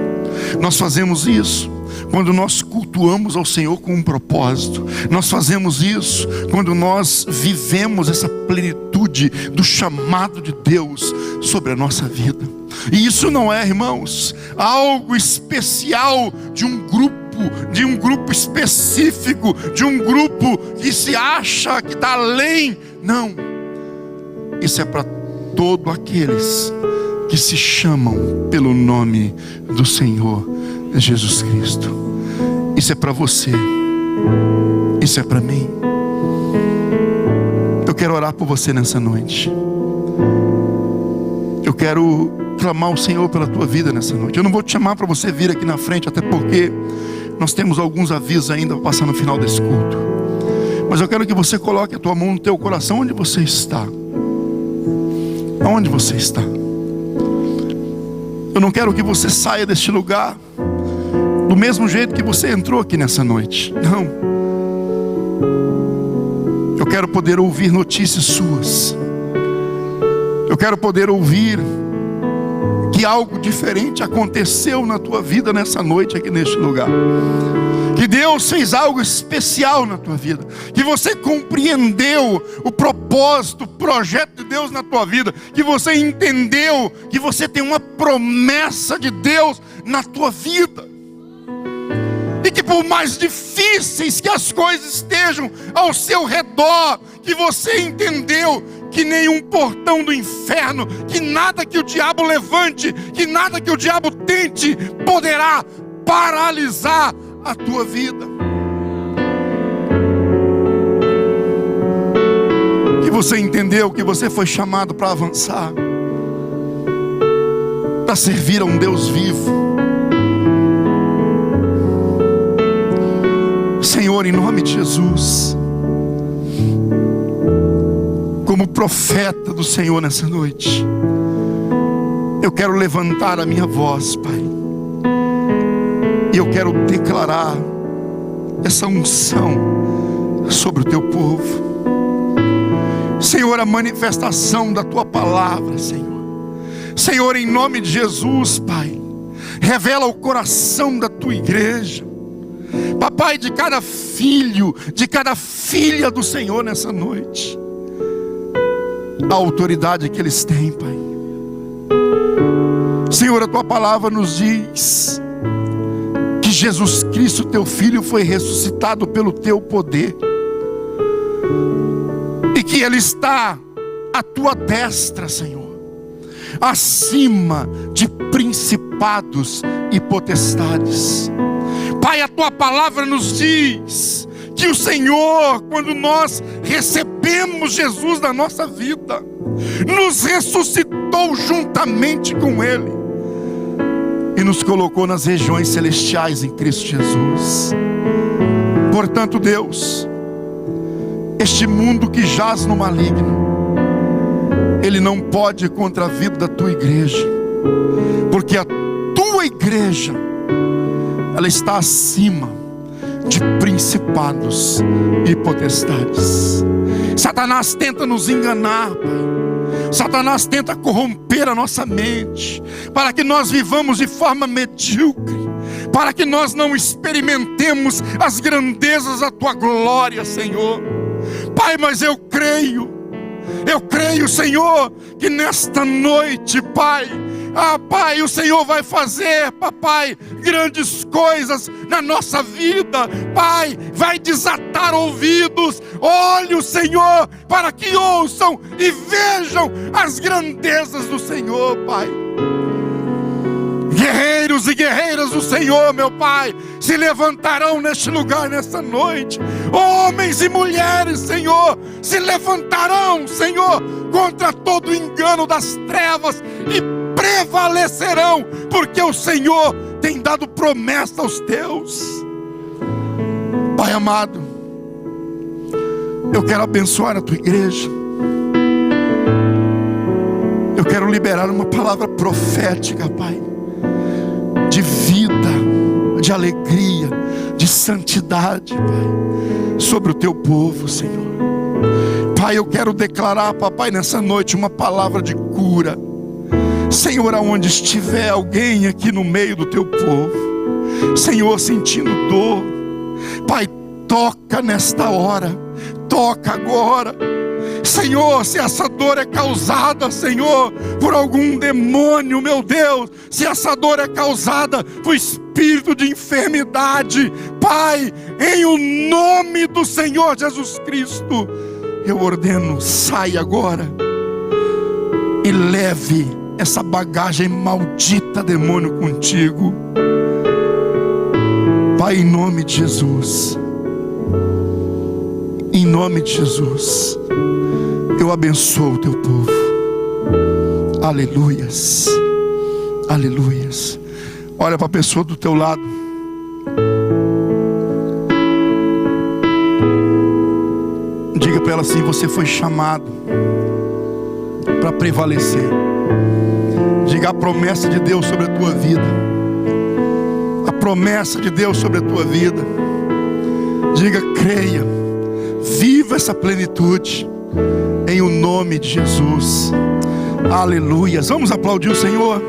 Nós fazemos isso quando nós cultuamos ao Senhor com um propósito. Nós fazemos isso quando nós vivemos essa plenitude do chamado de Deus sobre a nossa vida. E isso não é, irmãos, algo especial de um grupo específico, de um grupo que se acha que está além. Não, isso é para todos aqueles que se chamam pelo nome do Senhor Jesus Cristo. Isso é para você, isso é para mim. Eu quero orar por você nessa noite. Eu quero clamar ao Senhor pela tua vida nessa noite. Eu não vou te chamar para você vir aqui na frente, até porque nós temos alguns avisos ainda para passar no final desse culto. Mas eu quero que você coloque a tua mão no teu coração, onde você está. Aonde você está? Eu não quero que você saia deste lugar do mesmo jeito que você entrou aqui nessa noite. Não. Eu quero poder ouvir notícias suas. Eu quero poder ouvir que algo diferente aconteceu na tua vida nessa noite aqui neste lugar. Que Deus fez algo especial na tua vida. Que você compreendeu o propósito, o projeto de Deus na tua vida. Que você entendeu que você tem uma promessa de Deus na tua vida. E que por mais difíceis que as coisas estejam ao seu redor, que você entendeu que nenhum portão do inferno, que nada que o diabo levante, que nada que o diabo tente, poderá paralisar a tua vida. Que você entendeu que você foi chamado para avançar, para servir a um Deus vivo. Senhor, em nome de Jesus, como profeta do Senhor nessa noite, eu quero levantar a minha voz, Pai, e eu quero declarar essa unção sobre o teu povo. Senhor, a manifestação da tua palavra, Senhor. Senhor, em nome de Jesus, Pai, revela o coração da tua igreja, Papai, de cada filho, de cada filha do Senhor nessa noite, a autoridade que eles têm, Pai. Senhor, a tua palavra nos diz que Jesus Cristo, teu Filho, foi ressuscitado pelo teu poder, e que Ele está à tua destra, Senhor, acima de principados e potestades. Pai, a tua palavra nos diz que o Senhor, quando nós recebemos Jesus na nossa vida, nos ressuscitou juntamente com Ele e nos colocou nas regiões celestiais em Cristo Jesus. Portanto, Deus, este mundo que jaz no maligno, ele não pode ir contra a vida da tua igreja, porque a tua igreja, ela está acima de principados e potestades. Satanás tenta nos enganar, Pai. Satanás tenta corromper a nossa mente, para que nós vivamos de forma medíocre, para que nós não experimentemos as grandezas da tua glória, Senhor. Pai, mas eu creio, Senhor, que nesta noite, Pai, Pai, o Senhor vai fazer, papai, grandes coisas na nossa vida. Pai, vai desatar ouvidos, olhos, Senhor, para que ouçam e vejam as grandezas do Senhor, Pai. Guerreiros e guerreiras do Senhor, meu Pai, se levantarão neste lugar, nesta noite. Homens e mulheres, Senhor, se levantarão, Senhor, contra todo o engano das trevas e prevalecerão, porque o Senhor tem dado promessa aos teus. Pai amado, eu quero abençoar a tua igreja. Eu quero liberar uma palavra profética, Pai, de vida, de alegria, de santidade, Pai, sobre o teu povo, Senhor. Pai, eu quero declarar, papai, nessa noite uma palavra de cura. Senhor, aonde estiver alguém aqui no meio do teu povo, Senhor, sentindo dor, Pai, toca nesta hora, toca agora. Senhor, se essa dor é causada, Senhor, por algum demônio, meu Deus, se essa dor é causada por espírito de enfermidade, Pai, em o nome do Senhor Jesus Cristo, eu ordeno, sai agora e leve essa bagagem maldita, demônio, contigo. Pai, em nome de Jesus, em nome de Jesus, eu abençoo o teu povo. Aleluias, aleluias. Olha para a pessoa do teu lado. Diga para ela assim: você foi chamado para prevalecer. Diga a promessa de Deus sobre a tua vida. A promessa de Deus sobre a tua vida. Diga, creia, viva essa plenitude, em o nome de Jesus. Aleluias. Vamos aplaudir o Senhor.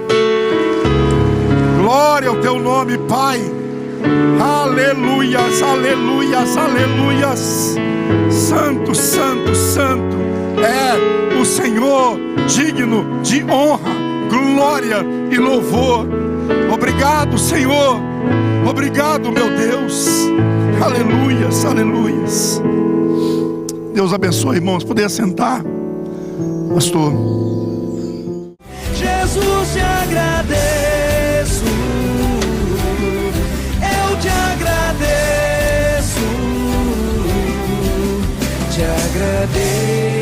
Glória ao teu nome, Pai. Aleluias, aleluias, aleluias. Santo, santo, santo é o Senhor, digno de honra, glória e louvor. Obrigado, Senhor. Obrigado, meu Deus. Aleluias, aleluias. Deus abençoe, irmãos. Poder sentar, pastor. Jesus, te agradeço, eu te agradeço, te agradeço.